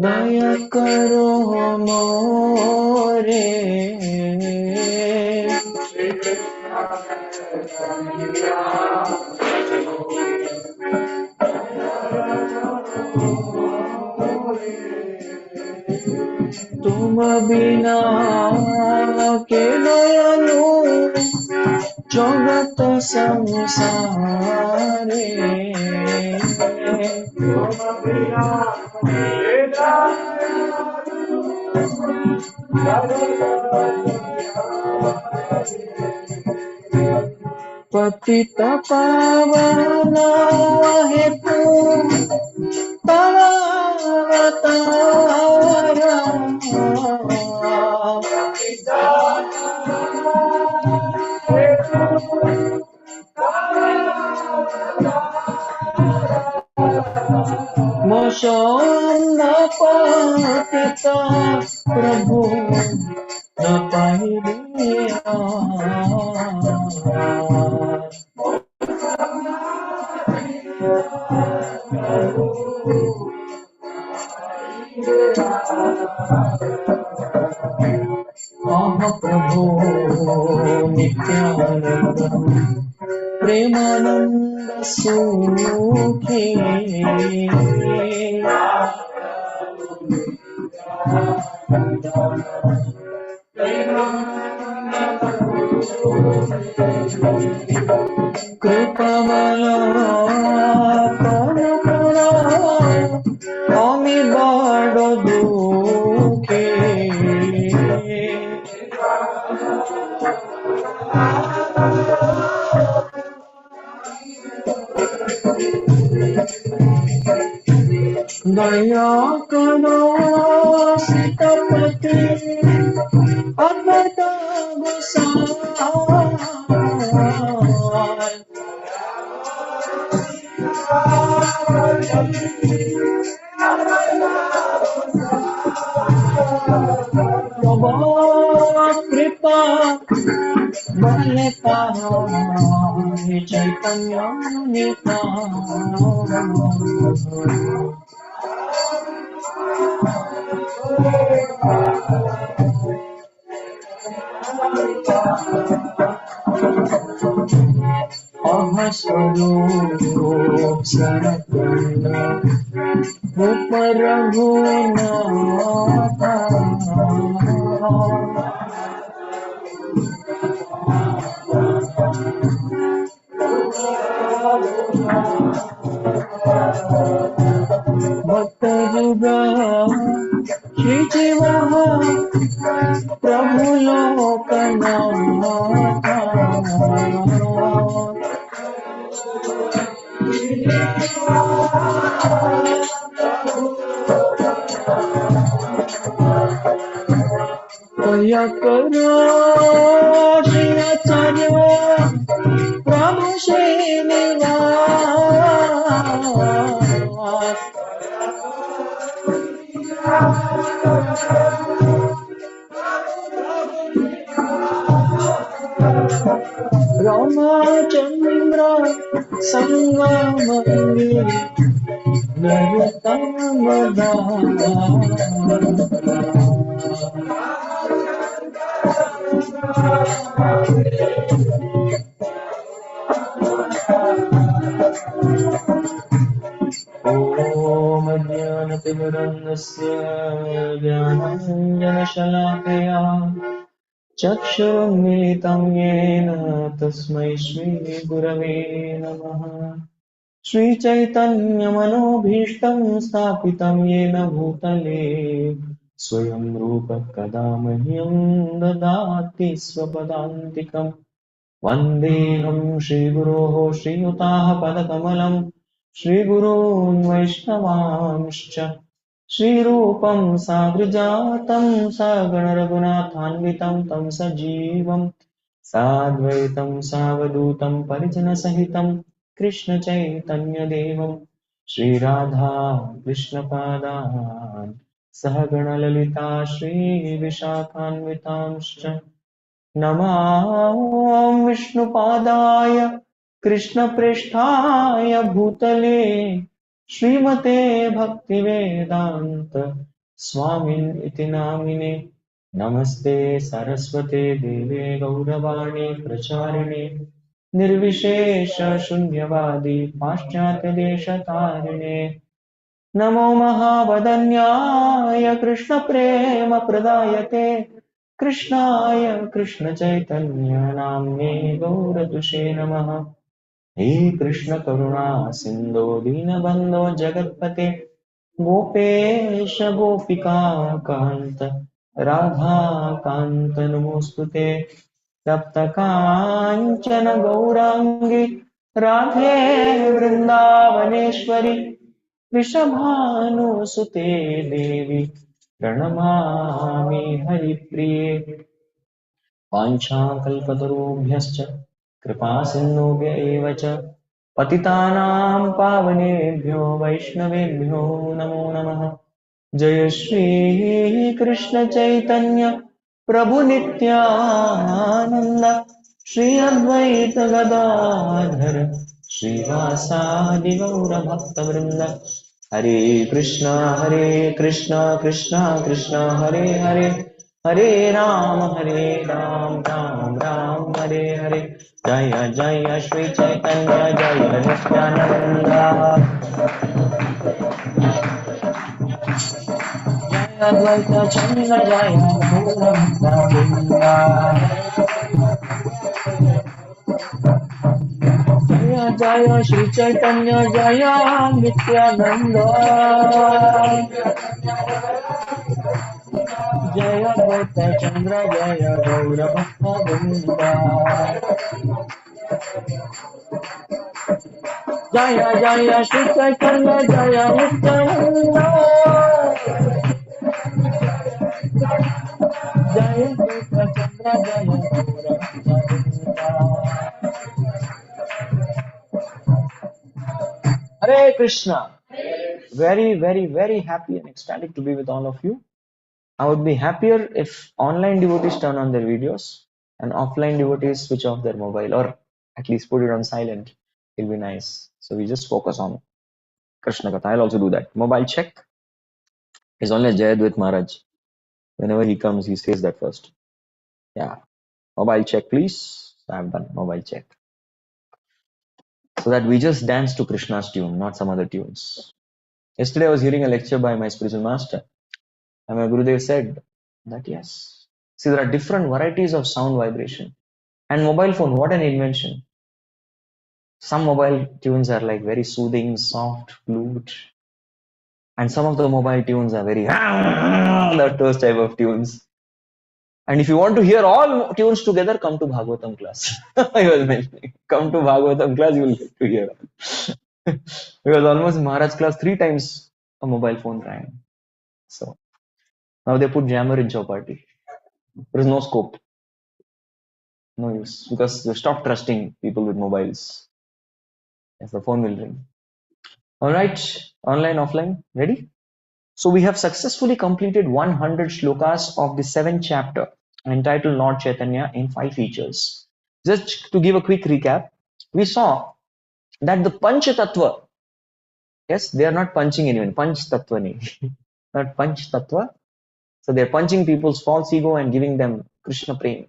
दया करो मोरे। तुम बिना के दयालु जगत संसारे। पतित पावन हेतु तव अवतारा। मोशोन्न पतिता प्रभु न पाहिबिया। प्रभु नित्यानंद प्रेमानंद सुखी। कृपमला करुणा अमी बड़ दुखी। दया करो सीतापति अमृत गोसाई। कृपा बल पाए चैतन्य स्वरूप सरकुंड रूप रघुनाथ। भक्त जुगा श्री जीव प्रभु लोकनाथ। दया करो श्री आचार्य प्रभु श्रीनिवास। रामचंद्र संग मंदिर नरोत्तम ओम ज्ञानतिमिरन्धस्य ज्ञानाञ्जनशलाकया चक्षुरुन्मीलितं येन तस्मै श्रीगुरवे नमः। श्रीचैतन्यमनोभीष्टं स्थापितं येन भूतले स्वयं रूप कदा मह्यं ददाति स्वपदान्तिकम्। वन्देऽहं श्रीगुरोः श्रीयुताः पदकमलं श्रीगुरून् वैष्णवांश्च। श्रीरूपं साग्रजातं सगणरघुनाथान्वितं तं सजीवं साद्वैतं सावधूतं परिजनसहितं कृष्णचैतन्यदेवं श्रीराधा कृष्णपादान् सहगणललिता श्रीविशाखान्वितांश्च। नमः विष्णुपादाय कृष्णप्रेष्ठाय भूतले श्रीमते भक्तिवेदान्त स्वामिन् इति नामिने। नमस्ते सरस्वते देवे गौरवाणी प्रचारिणे निर्विशेष शून्यवादी पाश्चात्यदेशतारिणे। नमो महावदन्याय कृष्णप्रेमप्रदायते कृष्णाय कृष्णचैतन्य नाम्ने गौरतुषे नमः। हे कृष्ण करुणा सिन्धो दीनबन्धो जगत्पते गोपेश गोपिका कान्त राधा कान्त नमोऽस्तुते। तप्त काञ्चन गौराङ्गी राधे वृन्दावनेश्वरी वृषभानुसुते देवी प्रणमामि हरिप्रिये। वाञ्छाकल्पतरुभ्यश्च कृपासिन्धुभ्य एव च पतितानां पावनेभ्यो वैष्णवेभ्यो नमो नमः। जय श्री कृष्ण चैतन्य प्रभु नित्यानंद श्री अद्वैत गदाधर श्रीवासादि गौर भक्तवृंद। हरे कृष्णा कृष्णा कृष्णा हरे हरे हरे राम राम राम हरे हरे। जय जय श्री चैतन्य जय नित्यानंद। जय अद्वैत चंद्र जय गौरवृंद। जय जय श्री चैतन्य जय नित्यानंद। जय अद्वैत चंद्र जय गौरवृंद। जय जय श्री चैतन्य जय नित्यानंद। जय अद्वैत चंद्र जय गौरवृंद। Hare Krishna. Very happy and ecstatic to be with all of you. I would be happier if online devotees turn on their videos and offline devotees switch off their mobile, or at least put it on silent. It'll be nice. So we just focus on Krishna Katha. I'll also do that. Mobile check is only Jayadvait Maharaj. Whenever he comes, he says that first. Yeah. Mobile check, please. I've done mobile check. So that we just dance to Krishna's tune, not some other tunes. Yesterday I was hearing a lecture by my spiritual master, and my Gurudev said that yes, see, there are different varieties of sound vibration. And mobile phone, what an invention. Some mobile tunes are like very soothing, soft, flute. And some of the mobile tunes are very those type of tunes. And if you want to hear all tunes together, come to Bhagavatam class. I was mentioning, come to Bhagavatam class, you will get to hear. Because almost Maharaj class 3 times a mobile phone rang. So now they put jammer in Chowpatty. There is no scope, no use, because they stopped trusting people with mobiles. Yes, the phone will ring. All right, online, offline, ready? So we have successfully completed 100 shlokas of the 7th chapter entitled Lord Chaitanya in 5 features. Just to give a quick recap, we saw that the Panch Tattva, yes, they are not punching anyone, Panch Tattva nahi, not Panch Tattva. So they are punching people's false ego and giving them Krishna Prem.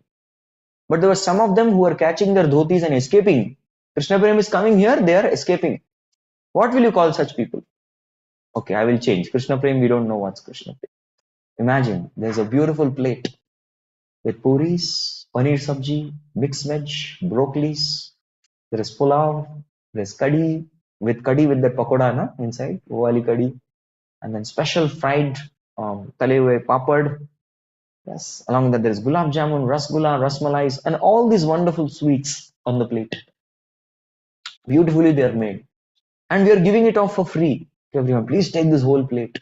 But there were some of them who were catching their dhotis and escaping. Krishna Prem is coming here, they are escaping. What will you call such people? Okay, I will change. Krishna Prem, we don't know what's Krishna Prem. Imagine there's a beautiful plate with puris, paneer sabji, mixed veg, broccolis. There is pulao, there's kadhi with that pakoda na inside, wali kadhi, and then special fried tale hue papad. Yes, along that there is gulab jamun, rasgulla, rasmalais, and all these wonderful sweets on the plate. Beautifully they are made, and we are giving it off for free to everyone. Please take this whole plate.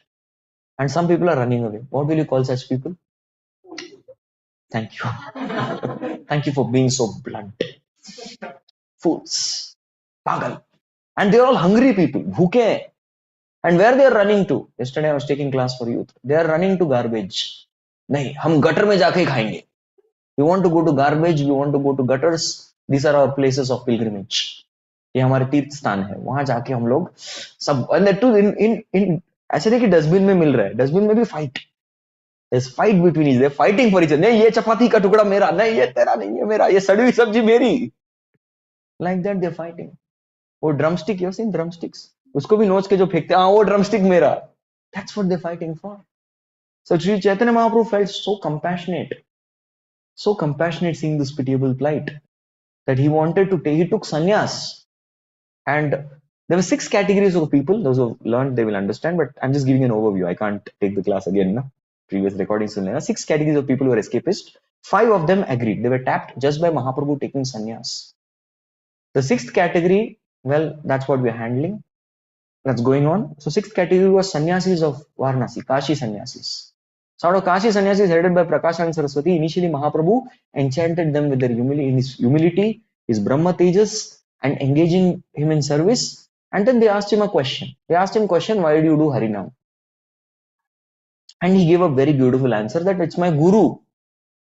And some people are running away. What will you call such people? Thank you. Thank you for being so blunt. Fools. Pagal. And they're all hungry people. Bhuke. And where they are running to? Yesterday I was taking class for youth. They are running to garbage. Nahi, hum gutter mein jaake khayenge. We want to go to garbage. We want to go to gutters. These are our places of pilgrimage. ये हमारे तीर्थ स्थान है, वहां जाके हम लोग सब इन ऐसे नहीं कि डस्टबिन में मिल रहा है, डस्टबिन में भी fight, fight between is, fighting for each other, नहीं ये चपाती का टुकड़ा मेरा, नहीं ये तेरा, नहीं ये मेरा, ये सड़ी हुई सब्जी मेरी, लाइक दैट दे फाइटिंग। वो ड्रमस्टिक, यू सीन ड्रमस्टिक्स, उसको भी नोच के जो फेंकते हैं, हाँ वो ड्रमस्टिक मेरा, that's what they fighting for. So Shri Chaitanya Mahaprabhu felt so compassionate seeing this pitiable plight that he wanted to take, he took sannyas. And there were 6 categories of people. Those who learned, they will understand, but I'm just giving an overview. I can't take the class again. No? Previous recordings. 6 categories of people who were escapists. 5 of them agreed. They were tapped just by Mahaprabhu taking sannyas. The 6th category, well, that's what we're handling. That's going on. So 6th category was sannyasis of Varanasi, Kashi sannyasis. So out of Kashi sannyasis headed by Prakash and Saraswati, initially Mahaprabhu enchanted them with their humility, his Brahma Tejas, and engaging him in service. And then they asked him a question. They asked him a question, why do you do Harinam? And he gave a very beautiful answer that it's my Guru.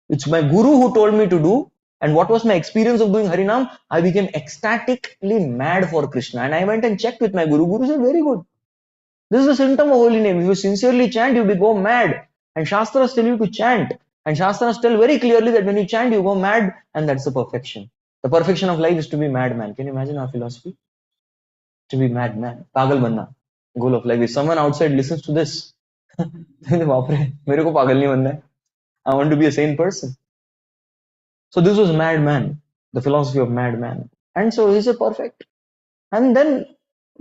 It's my Guru who told me to do. And what was my experience of doing Harinam? I became ecstatically mad for Krishna. And I went and checked with my Guru. Guru said, very good. This is a symptom of holy name. If you sincerely chant, you go mad. And Shastras tell you to chant. And Shastras tell very clearly that when you chant, you go mad. And that's the perfection. The perfection of life is to be madman. Can you imagine our philosophy? To be madman. Pagal banna. Goal of life. If someone outside listens to this, I want to be a sane person. So this was madman. The philosophy of madman. And so he's a perfect. And then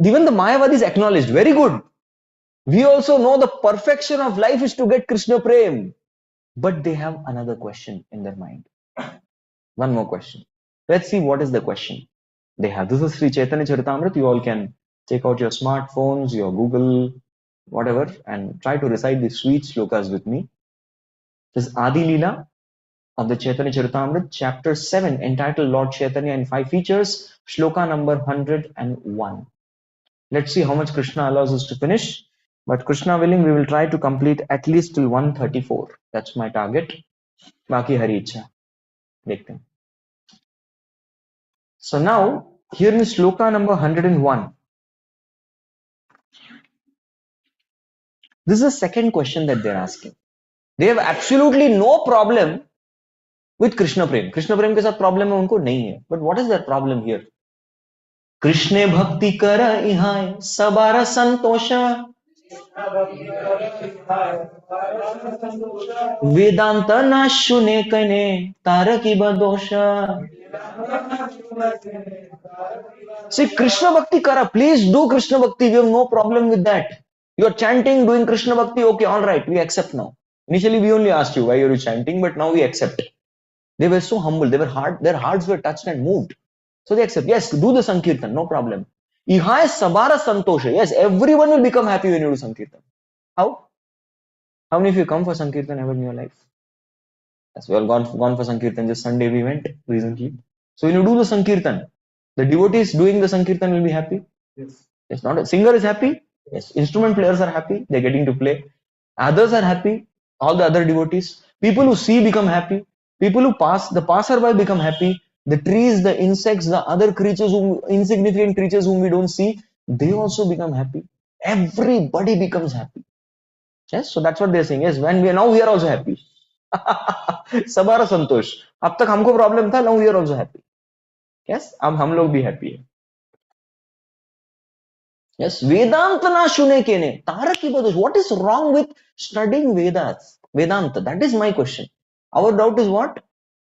even the Mayavadis acknowledged, very good. We also know the perfection of life is to get Krishna Prem. But they have another question in their mind. One more question. Let's see what is the question they have. This is Sri Chaitanya Charitamrita. You all can take out your smartphones, your Google, whatever, and try to recite the sweet shlokas with me. This is Adi Lila of the Chaitanya Charitamrita, chapter 7, entitled Lord Chaitanya and 5 Features, shloka number 101. Let's see how much Krishna allows us to finish. But Krishna willing, we will try to complete at least till 134. That's my target. Baki Hari Ichha. Dekhte. So now, here in shloka number 101. This is the second question that they're asking. They have absolutely no problem with Krishna Prem. Krishna Prem ke saath problem hai unko nahi hai. But what is their problem here? Krishna Bhakti kara ihai sabara santosha. Vedanta na shune kane taraki badosha. See, Krishna Bhakti kara. Please do Krishna Bhakti. We have no problem with that. You are chanting, doing Krishna Bhakti. Okay, all right. We accept now. Initially, we only asked you why are you chanting, but now we accept. They were so humble. They were their hearts were touched and moved. So they accept. Yes, do the Sankirtan. No problem. Ihai sabara santosha. Yes, everyone will become happy when you do Sankirtan. How? How many of you come for Sankirtan ever in your life? Yes, we all gone for Sankirtan. Just Sunday we went recently. So when you do the Sankirtan, the devotees doing the Sankirtan will be happy. Yes. Yes, not a singer is happy. Yes, instrument players are happy. They're getting to play. Others are happy. All the other devotees. People who see become happy. People who pass, the passerby become happy. The trees, the insects, the other creatures, insignificant creatures whom we don't see, they also become happy. Everybody becomes happy. Yes, so that's what they're saying. Yes, when we are also happy. Sabara Santosh. अब तक हमको problem था, now we are also happy. Yes, अब हम लोग भी happy है. Yes, Vedanta na shune kene. Taraki badosh. What is wrong with studying Vedas? Vedanta. That is my question. Our doubt is what?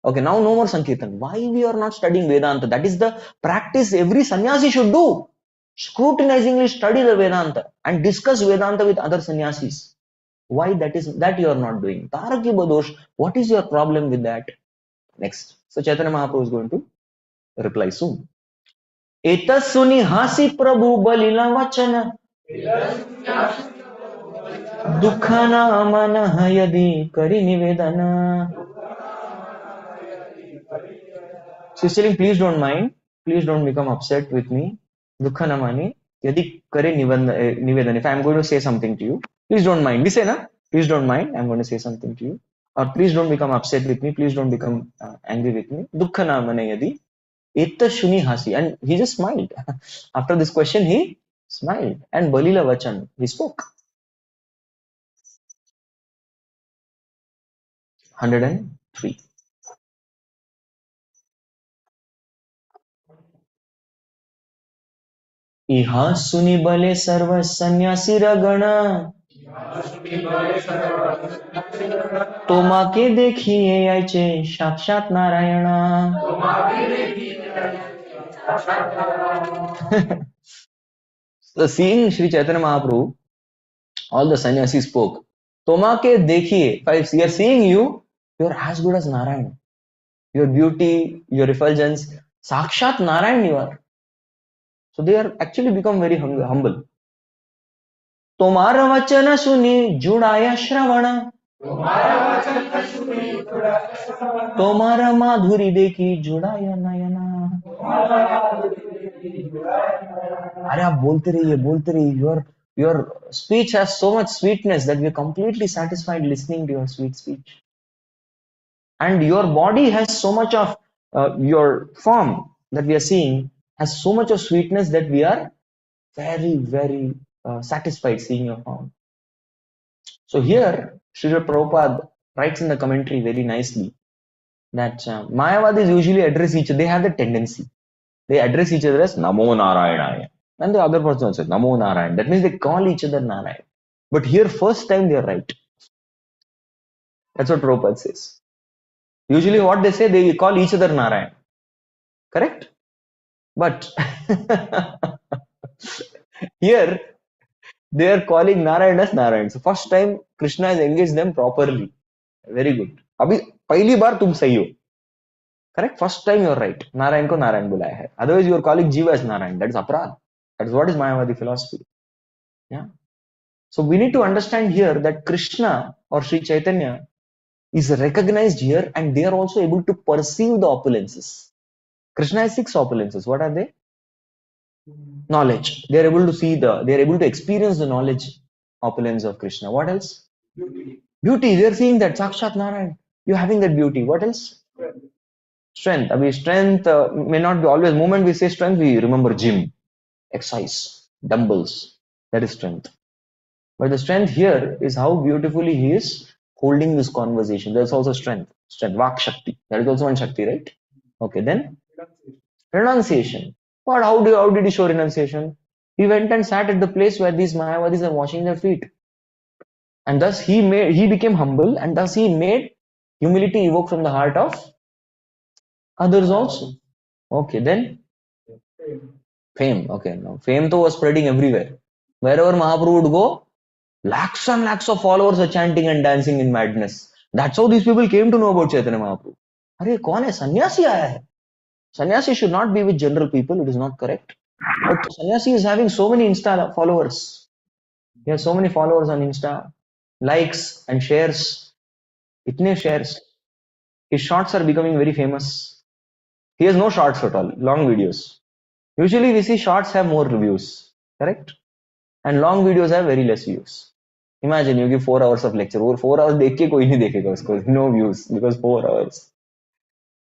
Okay, now no more Sankirtan. Why we are not studying Vedanta? That is the practice every sannyasi should do. Scrutinizingly study the Vedanta and discuss Vedanta with other sannyasis. Why that you are not doing? Taraki badosh. What is your problem with that? Next. So Chaitanya Mahaprabhu is going to reply soon. एतस्सुनि हासि Prabhu Balilla वचन दुखना मन यदि करि निवेदन. So he's telling, please don't mind, please don't become upset with me. Dukhana mani yadi kare nivedan. If I'm going to say something to you, please don't mind. We say na, please don't mind, I'm going to say something to you. Or please don't become upset with me, please don't become angry with me. Dukhana mani yadi Etta shuni hasi. And he just smiled. After this question, he smiled. And Balila Vachan, he spoke. 103. इहा सुनी बले सर्व सन्यासी रगण तोमाके देखिए यायचे साक्षात Narayan. So seeing Sri Chaitanya Mahaprabhu, all the sannyasis spoke. Tomake dekhiye, if we are seeing you, you are as good as Narayan. Your beauty, your effulgence, Sakshat Narayan you are. So they are actually become very humble. Tomara vachana suni judaya shravana. Tomara madhuri dekhi judaya nayana. अरे आप बोलते रहिए. Your speech has so much sweetness that we are completely satisfied listening to your sweet speech. And your body has so much of your form that we are seeing has so much of sweetness that we are very, very satisfied seeing your form. So here, Srila Prabhupada writes in the commentary very nicely that Mayavadis usually address each other. They have the tendency. They address each other as Namo Narayana. And the other person says Namo Narayan. That means they call each other Narayan. But here, first time they are right. That's what Prabhupada says. Usually what they say, they call each other Narayan. Correct? But here, they are calling Narayan as Narayan. So first time, Krishna has engaged them properly. Very good. अभी पहली बार तुम सही हो. Correct? First time you are right. Narayan को Narayan बुलाया है. Otherwise you are calling Jiva as Narayan. That is aparad. That is what is Mayavadi philosophy. Yeah. So we need to understand here that Krishna or Sri Chaitanya is recognized here and they are also able to perceive the opulences. Krishna has 6 opulences. What are they? Knowledge. They are able to see they are able to experience the knowledge opulence of Krishna. What else? Beauty. They are seeing that Sakshat Narayan. You are having that beauty. What else? Strength. I mean, strength may not be always. Moment we say strength, we remember gym, exercise, dumbbells. That is strength. But the strength here is how beautifully he is holding this conversation. There's also strength. Strength. Vak Shakti. That is also one Shakti, right? Okay, then renunciation. But how did he show renunciation? He went and sat at the place where these Mayavadis are washing their feet. And thus he became humble and thus he made humility evoke from the heart of others also. Okay, then fame. Okay, now fame though was spreading everywhere. Wherever Mahaprabhu would go, lakhs and lakhs of followers are chanting and dancing in madness. That's how these people came to know about Chaitanya Mahaprabhu. Arey, kaun hai? Sannyasi aaya hai. Sannyasi should not be with general people. It is not correct. But Sannyasi is having so many Insta followers. He has so many followers on Insta, likes and shares. Itne shares. His shorts are becoming very famous. He has no shorts at all, long videos. Usually we see shorts have more views, correct? And long videos have very less views. Imagine you give 4 hours of lecture. Over 4 hours देख के कोई नहीं देखेगा उसको. No views because 4 hours.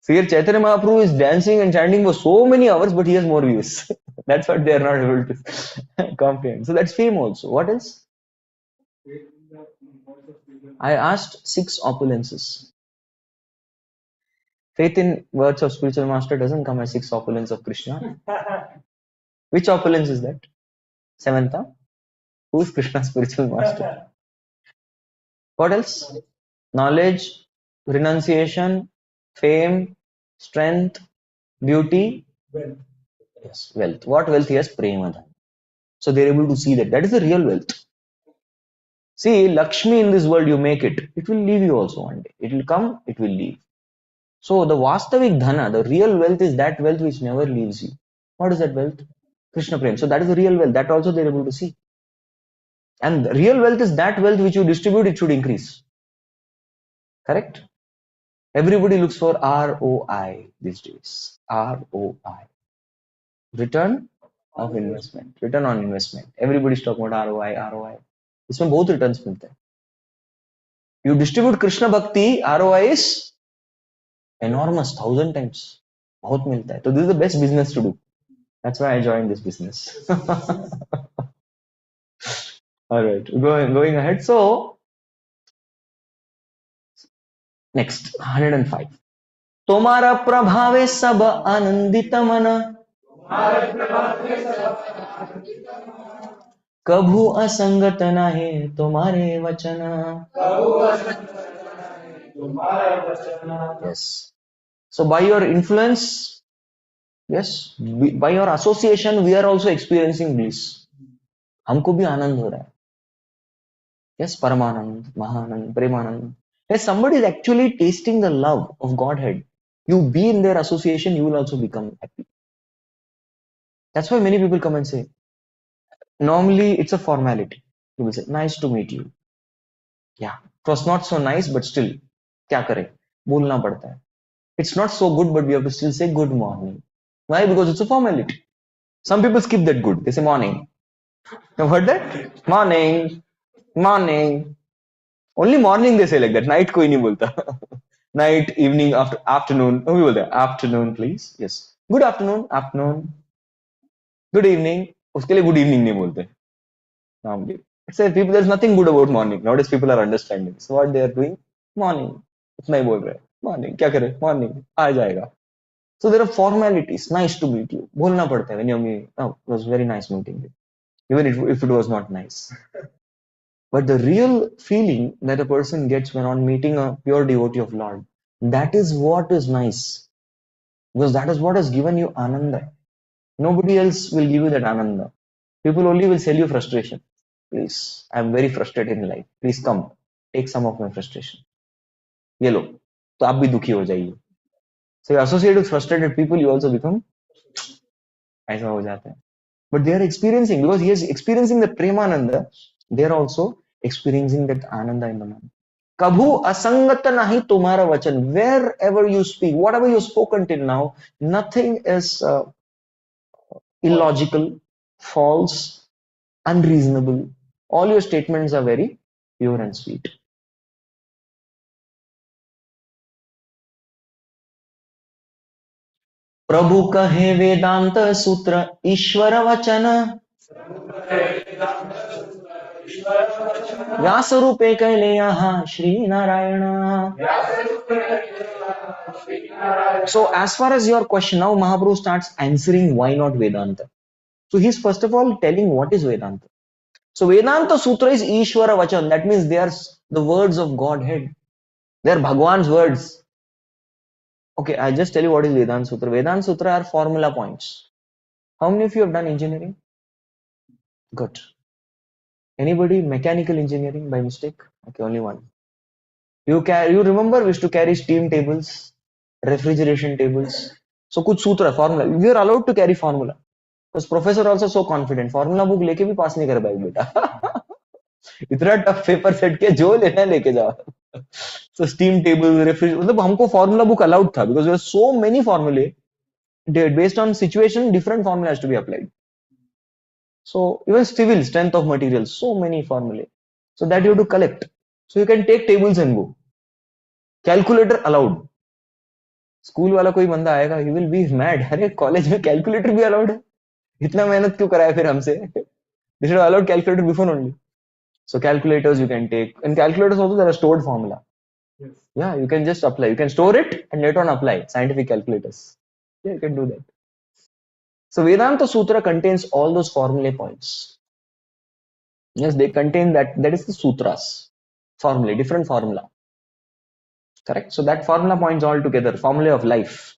So here Chaitanya Mahaprabhu is dancing and chanting for so many hours, but he has more views. That's what they are not able to comprehend. So that's fame also. What else? I asked 6 opulences. Faith in words of spiritual master doesn't come as 6 opulence of Krishna. Which opulence is that? 7th? Huh? Who is Krishna's spiritual master? What else? Knowledge, renunciation, fame, strength, beauty. Wealth. Yes, wealth. What wealth he has? Prema. So they're able to see that. That is the real wealth. See, Lakshmi in this world, you make it. It will leave you also one day. It will come, it will leave. So the Vastavik Dhana, the real wealth is that wealth which never leaves you. What is that wealth? Krishna Prem. So that is the real wealth. That also they're able to see. And the real wealth is that wealth which you distribute, it should increase. Correct? Everybody looks for ROI these days. ROI. Return of investment. Return on investment. Everybody's talking about ROI. इसमें बहुत returns मिलते हैं. You distribute Krishna Bhakti, ROI is enormous, 1,000 times. बहुत मिलता है. So this is the best business to do. That's why I joined this business. All right, going ahead. So next 105. तुम्हारा प्रभावे सब आनंदित मन, कभू असंगत नाही तुम्हारे वचन. Yes. So by your influence, yes, by your association, we are also experiencing bliss. हमको भी आनंद हो रहा है. Yes, Paramanand, Mahanand, Premanand. Yes, somebody is actually tasting the love of Godhead. You be in their association, you will also become happy. That's why many people come and say, normally it's a formality. You will say, nice to meet you. Yeah, it was not so nice, but still, क्या करें? बोलना पड़ता है. It's not so good, but we have to still say good morning. Why? Because it's a formality. Some people skip that good. They say morning. You've heard that? Morning. Morning. Only morning they say like that. Night कोई नहीं बोलता. Night, evening, afternoon. Oh, we will there. Afternoon, please. Yes. Good afternoon. Afternoon. Good evening. उसके लिए good evening नहीं बोलते. Normally. Say people, there's nothing good about morning. Nowadays people are understanding. So what they are doing? Morning. इतना ही बोल रहे हैं. Morning. क्या करें? Morning. आ जाएगा. So there are formalities. Nice to meet you. बोलना पड़ता है when you meet. Oh, it was very nice meeting you. Even if it was not nice. But the real feeling that a person gets when on meeting a pure devotee of Lord, that is what is nice. Because that is what has given you ananda. Nobody else will give you that ananda. People only will sell you frustration. Please, I am very frustrated in life. Please come, take some of my frustration. ये लो, तो आप भी दुखी हो जाइए. So you associate with frustrated people, you also become ऐसा हो जाता है. But they are experiencing, because he is experiencing the premananda, they are also experiencing that ananda in the mind. Kabhu asangata nahi tumhara vachan. Wherever you speak, whatever you spoken till now, nothing is illogical, false, unreasonable. All your statements are very pure and sweet. प्रभु कहे वेदांत सूत्र ईश्वर वचन, व्यास रूपे कैले यहाँ Shri Narayan. So as far as your question, now Mahaprabhu starts answering why not Vedanta. So he's first of all telling what is Vedanta. So Vedanta Sutra is Ishvara Vachan. That means they are the words of Godhead. They are Bhagwan's words. Okay, I'll just tell you what is Vedanta Sutra. Vedanta Sutra are formula points. How many of you have done engineering? Good. Anybody mechanical engineering by mistake? Okay, only one. You remember we used to carry steam tables, refrigeration tables. So कुछ सूत्र formula. We are allowed to carry formula. Because professor also so confident. Formula book लेके भी पास नहीं कर पाएगा बेटा. इतना tough paper set के जो लेना है लेके जाओ. So steam table, refrigerator. मतलब हमको formula book allowed था because there are so many formulae. Based on situation, different formula has to be applied. So even civil, strength of materials, so many formulae. So that you have to collect. So you can take tables and go. Calculator allowed. School वाला कोई बंदा आएगा, he will be mad. अरे college में calculator भी allowed है, इतना मेहनत क्यों कराया फिर हमसे. They should have allowed calculator before only. So calculators you can take, and calculators also there are stored formula. Yes. Yeah, you can just apply. You can store it and later on apply scientific calculators. Yeah, you can do that. So Vedanta Sutra contains all those formulae points. Yes, they contain that. That is the sutras, formulae, different formula. Correct. So that formula points all together. Formulae of life,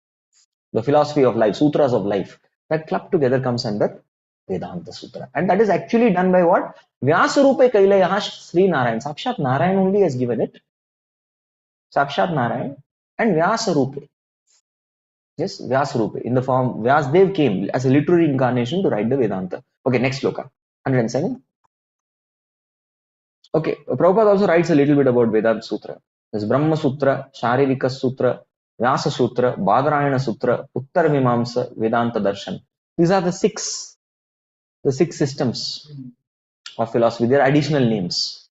the philosophy of life, sutras of life, that clubbed together comes under Vedanta Sutra. And that is actually done by what? Vyasa Rupe Kaila Yaha Sri Narayan. Sakshat Narayan only has given it. Sakshat Narayan and Vyasa Rupe. Yes, Vyasa Rupe. In the form, Vyasdev came as a literary incarnation to write the Vedanta. Okay, next sloka. 107. Okay, Prabhupada also writes a little bit about Vedanta Sutra. There's Brahma Sutra, Sharirika Sutra, Vyasa Sutra, Badarayana Sutra, Uttar Mimamsa, Vedanta Darshan. These are the six systems of philosophy. They are additional names.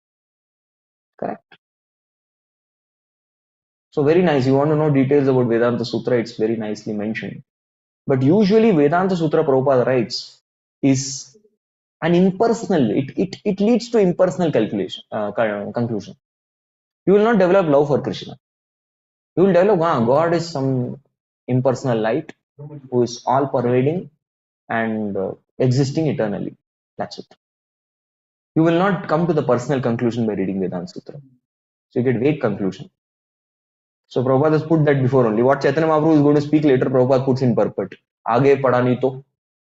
Correct. So very nice. You want to know details about Vedanta Sutra, it's very nicely mentioned. But usually Vedanta Sutra Prabhupada writes is an impersonal, it leads to impersonal conclusion. You will not develop love for Krishna. You will develop, God is some impersonal light who is all pervading and existing eternally. That's it. You will not come to the personal conclusion by reading Vedanta Sutra. So you get vague conclusion. So Prabhupada has put that before only. What Chaitanya Mahaprabhu is going to speak later, Prabhupada puts in purport. आगे पढ़ा नहीं तो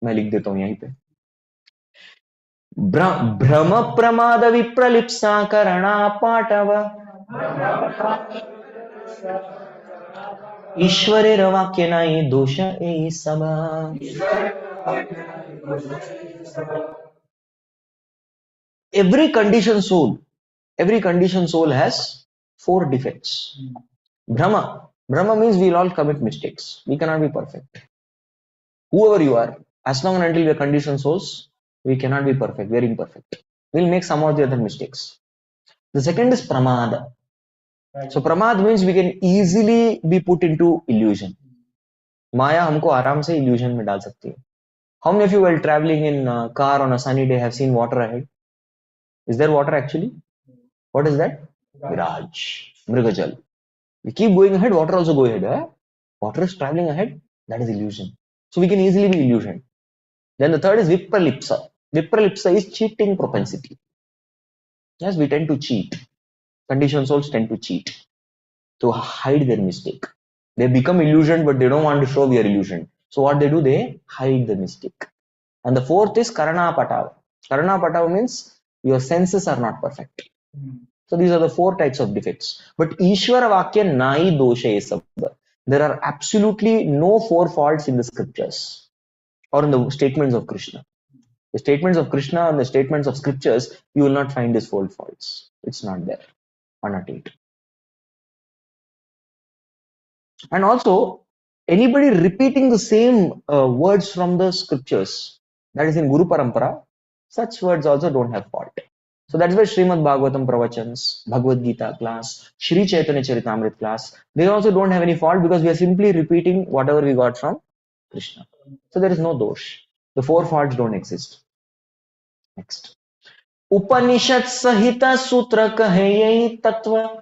मैं लिख देता हूँ यहीं पे. भ्रम प्रमाद विप्रलिप्सा करणा पाटव ईश्वरेर वाक्य नाई दोष ए सब. Every conditioned soul has 4 defects. Brahma means we'll all commit mistakes. We cannot be perfect. Whoever you are, as long and until we are conditioned souls, we cannot be perfect. We are imperfect. We'll make some or the other mistakes. The second is pramada. So pramad means we can easily be put into illusion. Maya हमको आराम से illusion में डाल सकती है. How many of you while traveling in a car on a sunny day have seen water ahead? Is there water actually? What is that? Mirage, Mrigajal. We keep going ahead, water also go ahead. Eh? Water is traveling ahead, that is illusion. So we can easily be illusioned. Then the third is Vipralipsa. Vipralipsa is cheating propensity. Yes, we tend to cheat. Conditioned souls tend to cheat to hide their mistake. They become illusioned, but they don't want to show we are illusioned. So what they do, they hide the mistake. And the fourth is Karana Patava. Karana Patava means your senses are not perfect. So these are the 4 types of defects. But Ishvara Vakya Nai Dosha Sabba. There are absolutely no 4 faults in the scriptures or in the statements of Krishna. The statements of Krishna and the statements of scriptures, you will not find these 4 faults. It's not there. 1 or 8. And also, anybody repeating the same words from the scriptures, that is in Guru Parampara, such words also don't have fault. So that's why Srimad Bhagavatam Pravachans, Bhagavad Gita class, Sri Chaitanya Charitamrita class, they also don't have any fault because we are simply repeating whatever we got from Krishna. So there is no dosh. The 4 faults don't exist. Next. Upanishad Sahita Sutra kahe yahi tattva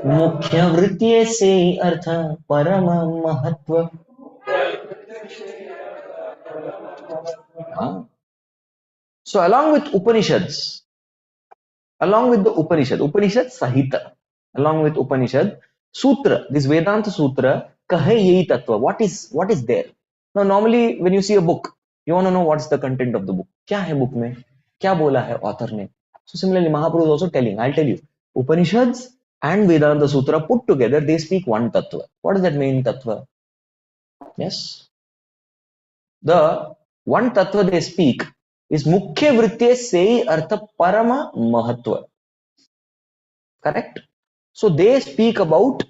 Mukhya Vritye se artha parama mahatva. So along with Upanishads, along with the Upanishad Sahita, along with Upanishad, Sutra, this Vedanta Sutra, kahe yahi tattva, what is there? Now normally when you see a book, you want to know what's the content of the book. Kya hai book mein? Kya bola hai author ne? So similarly, Mahaprabhu is also telling, I'll tell you, Upanishads and Vedanta Sutra put together, they speak one tattva. What does that mean, tattva? Yes. The one tattva they speak is Mukhya Vritye Sei Artha Parama Mahatva. Correct? So they speak about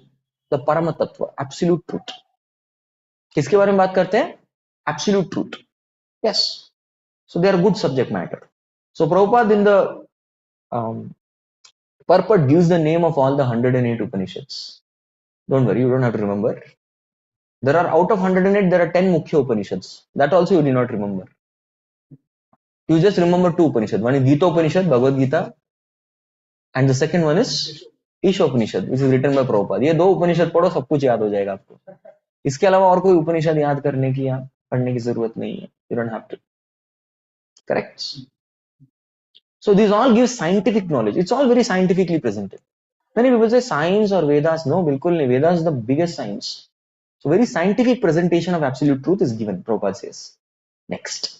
the Parama Tattva, absolute truth. किसके बारे में बात करते हैं? Absolute truth. Yes. So they are good subject matter. So Prabhupada in the purport gives the name of all the 108 Upanishads. Don't worry, you don't have to remember. There are out of 108, there are 10 Mukhya Upanishads. That also you did not remember. You just remember 2 Upanishads. One is Gita Upanishad, Bhagavad Gita, and the second one is Isha Upanishad, which is written by Prabhupada. ये 2 उपनिषद पढ़ो, सब कुछ याद हो जाएगा आपको. इसके अलावा और कोई उपनिषद याद करने की या पढ़ने की जरूरत नहीं है. You don't have to. Correct? So these all give scientific knowledge. It's all very scientifically presented. Many people say science or Vedas. No, bilkul nahi. Vedas is the biggest science. So very scientific presentation of absolute truth is given, Prabhupada says. Next.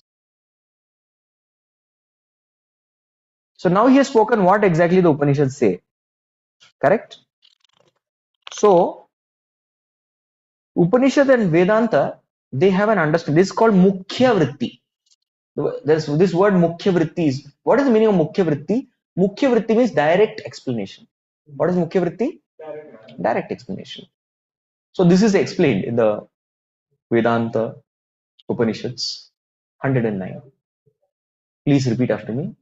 So now he has spoken what exactly the Upanishads say. Correct? So, Upanishad and Vedanta, they have an understanding. This is called Mukhya Vritti. There's this word Mukhya Vritti is, what is the meaning of Mukhya Vritti? Mukhya Vritti means direct explanation. What is Mukhya Vritti? Direct explanation. So this is explained in the Vedanta Upanishads 109. Please repeat after me.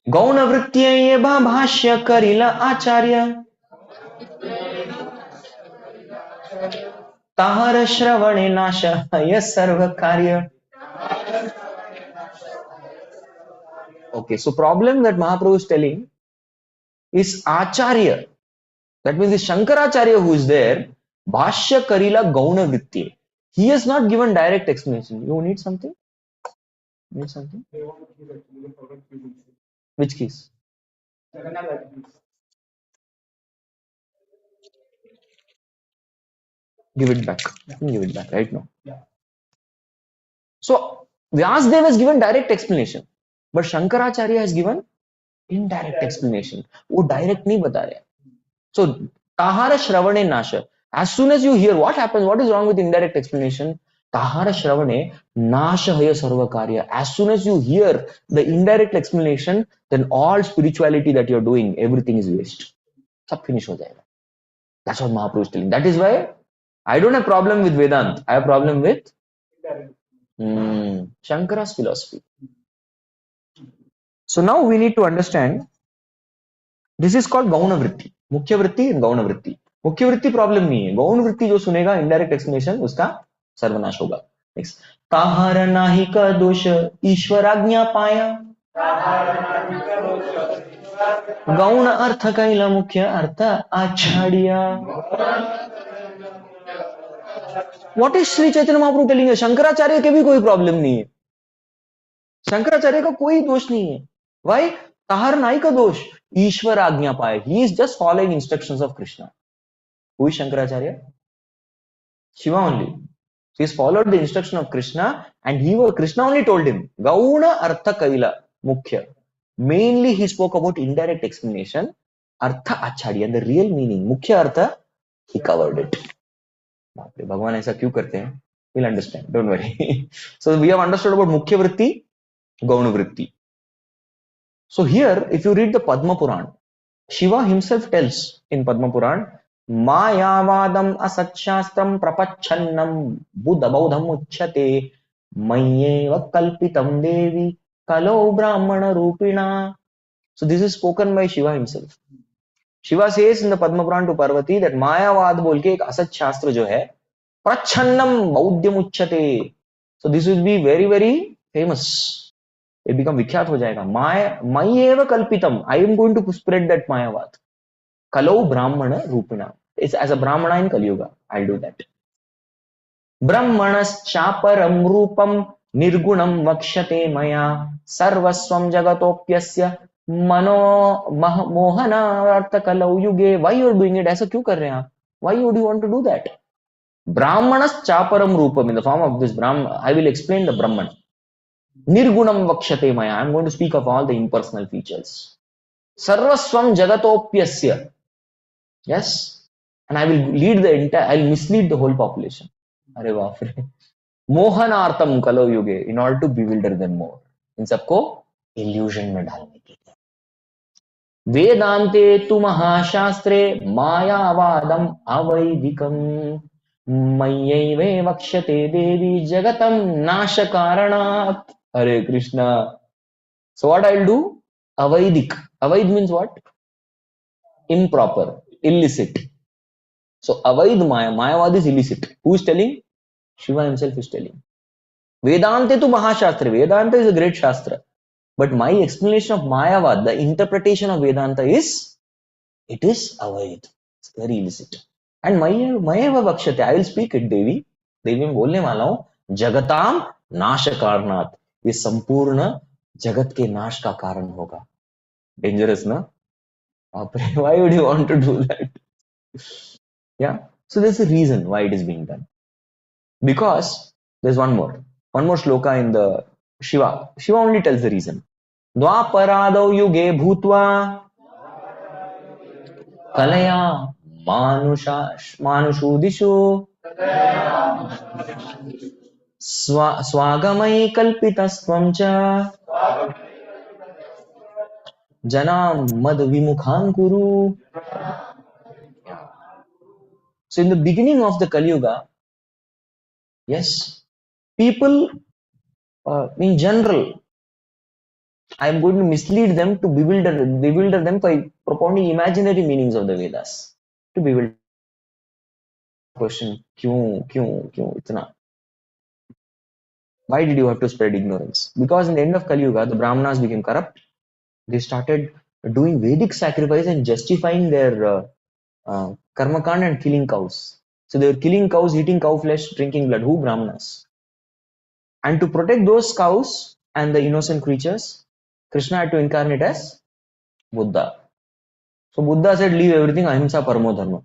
गौणवृत्त्यै भाष्य करिल आचार्य ताहर श्रवणे नाश हय सर्व कार्य. Okay, so problem that Mahaprabhu is telling is Acharya. That means the Shankaracharya who is there, Bhashya Karila Gauna Vritti. He has not given direct explanation. You need something? Need something? Which case? Give it back. Give it back right now. So Vyasdev has given direct explanation, but Shankaracharya has given indirect explanation. वो direct नहीं बता रहे. So Tahara Shravane Nasha. As soon as you hear what happens, what is wrong with indirect explanation? Tahara Shravane Nasha Haya Sarva Karya. As soon as you hear the indirect explanation, then all spirituality that you're doing, everything is waste. सब finish हो जाएगा. That's what Mahaprabhu is telling. That is why I don't have problem with Vedant. I have problem with Shankara's philosophy. So now we need to understand this is called Gauna Vritti. मुख्य वृत्ति and गौण वृत्ति. मुख्य वृत्ति problem नहीं है. गौण वृत्ति जो सुनेगा इनडायरेक्ट एक्सप्लेनेशन उसका सर्वनाश होगा. नेक्स्ट. ताहर नाही का दोष ईश्वराज्ञा पाया. गौण अर्थ कैला मुख्य अर्थ आचार्य. What is Shri Chaitanya Mahaprabhu telling? Shankaracharya के भी कोई प्रॉब्लम नहीं है. शंकराचार्य का कोई दोष नहीं है. वाई? ताहर नाई का दोष ईश्वर आज्ञा पाए. He is just following instructions of Krishna. Who is Shankaracharya? Shiva only. So he's followed the instruction of Krishna, and Krishna only told him Gauna Artha Kaila Mukhya. Mainly he spoke about indirect explanation, Artha Acharya, and the real meaning. Mukhya Artha, he covered it. भगवान ऐसा क्यों करते हैं? We'll understand. Don't worry. So we have understood about Mukhya Vritti, Gauna Vritti. So here, if you read the Padma Puran, Shiva himself tells in Padma Puran, मायावादम असत्शास्त्रम प्रपच्छन्नम बुद्धबौद्धम उच्यते मय्येव कल्पितम देवी कलो ब्राह्मण रूपिणा. So this is spoken by Shiva himself. Shiva says in the Padma Puran to Parvati that मायावाद बोल के एक असत शास्त्र जो है प्रच्छन्नम बौद्धम उच्यते. So this will be very very famous. It become विख्यात हो जाएगा. मय्येव कल्पितम. I am going to spread that मायावाद. कलो ब्राह्मण रूपिणा. It's as a Brahmana in Kali Yuga. I'll do that. Brahmanaschaparam rupam nirgunam vakshate maya sarvasvam jagatopyasya mano mohana artha kalau yuge. Why you are doing it? ऐसा क्यों कर रहे हैं आप? Why would you want to do that? Brahmanaschaparam rupam, in the form of this Brahman, I will explain the Brahman. Nirgunam vakshate maya. I'm going to speak of all the impersonal features. Sarvasvam jagatopyasya. Yes. And I will I will mislead the whole population. अरे बाप रे. मोहनार्थम कलो युगे, in order to bewilder them more. इन सबको illusion में डालने के लिए. वेदांते तु महाशास्त्रे मायावादम अवैदिकम मय्यैवे वक्ष्यते देवी जगतम नाश कारणात्. Hare Krishna. So what I'll do? Avaidik. Avaid means what? Improper, illicit. So Avaid Maya, Mayavad is illicit. Who is telling? Shiva himself is telling. Vedante to Mahashastra. Vedanta is a great Shastra. But my explanation of Mayavad, the interpretation of Vedanta is, it is Avaid. It's very illicit. And Mayeva Vakshate, I will speak it, Devi. Devi में बोलने वाला हूँ, जगताम नाश कारणात्. ये संपूर्ण जगत के नाश का कारण होगा. Dangerous, na? Why would you want to do that? Yeah. So there's a reason why it is being done. Because there's one more shloka in the Shiva. Shiva only tells the reason. Dvaparado yuge bhutva kalaya manushu swagamai kalpitasvam cha janam mad vimukhan kuru. So in the beginning of the Kali Yuga, yes, people in general I am going to mislead them to bewilder them by propounding imaginary meanings of the Vedas. To bewilder question, kyun, itna? Why did you have to spread ignorance? Because in the end of Kali Yuga, the Brahmanas became corrupt. They started doing Vedic sacrifice and justifying their karmakand and killing cows. So they were killing cows, eating cow flesh, drinking blood. Who? Brahmanas. And to protect those cows and the innocent creatures, Krishna had to incarnate as Buddha. So Buddha said, leave everything, ahimsa paramo dharma.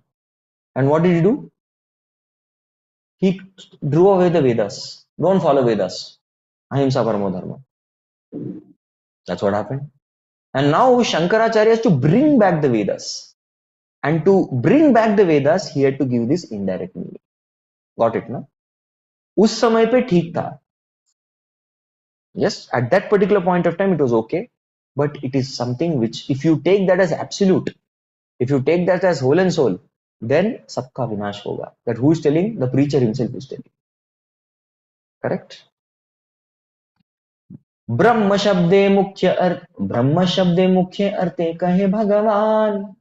And what did he do? He drew away the Vedas. Don't follow Vedas. Ahimsa paramo dharma. That's what happened. And now Shankaracharya has to bring back the Vedas. And to bring back the Vedas, he had to give this indirect meaning. Got it, no? उस समय पे ठीक था. Yes, at that particular point of time, it was okay. But it is something which, if you take that as absolute, if you take that as whole and soul, then sabka vinash hoga. That who is telling? The preacher himself is telling. Correct? ब्रह्म शब्दे मुख्य अर्थे कहे भगवान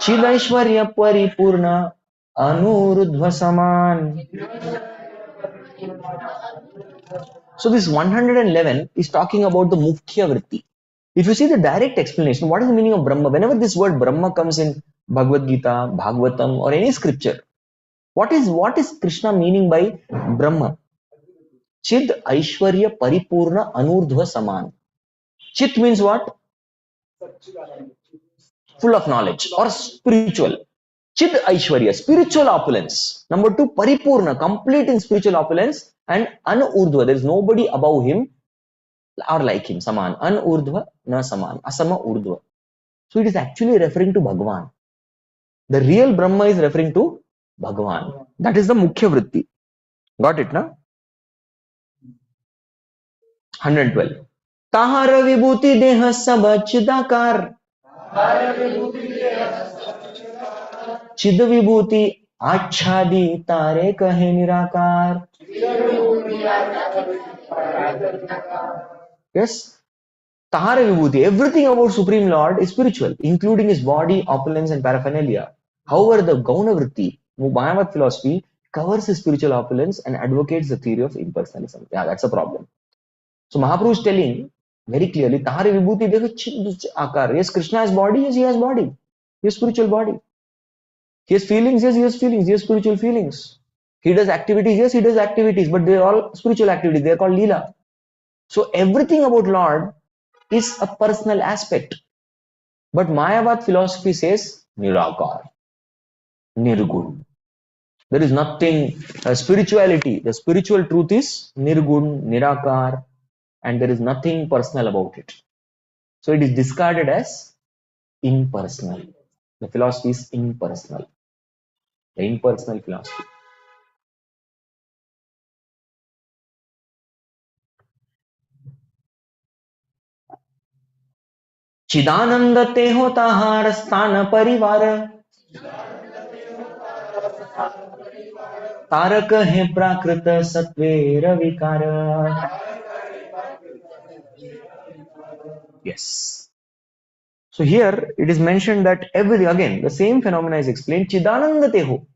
चिदैश्वर्य परिपूर्ण अनुरुध्व समान. So this 111 is talking about the mukhya vritti. If you see the direct explanation, what is the meaning of Brahma? Whenever this word Brahma comes in Bhagavad Gita, Bhagavatam, or any scripture, what is Krishna meaning by Brahma? Chid Aishwarya Paripurna Anurdhva Saman. Chit means what? Full of knowledge or spiritual. Chid Aishwarya, spiritual opulence. Number two, Paripurna, complete in spiritual opulence. And Anurdhva, there is nobody above him or like him. Saman. Anurdhva, na Saman. Asama Urdhva. So it is actually referring to Bhagavan. The real Brahma is referring to Bhagavan. That is the Mukhya Vritti. Got it, na? 112. Tahara vibhuti deha sab chidakar. Chid vibhuti achhadi tare kahe nirakar. Yes. Tahara vibhuti. Everything about Supreme Lord is spiritual, including his body, opulence, and paraphernalia. However, the Gauna Vritti, Mayavad philosophy, covers his spiritual opulence and advocates the theory of impersonalism. Yeah, that's a problem. So Mahaprabhu is telling very clearly, Tahari Vibhuti dekho chid akar. Yes, Krishna has body, yes, he has body. He has spiritual body. He has feelings, yes, he has feelings. He has spiritual feelings. He does activities, yes, he does activities, but they are all spiritual activities. They are called Lila. So everything about Lord is a personal aspect. But Mayavad philosophy says Nirakar, Nirgun. There is nothing, spirituality. The spiritual truth is Nirgun, Nirakar, and there is nothing personal about it. So it is discarded as impersonal. The philosophy is impersonal. The impersonal philosophy. Chidananda te ho tahar sthana parivar. Tarak है प्राकृत सत्वेर विकार. Yes. So here it is mentioned that again the same phenomena is explained. Chidananda teho.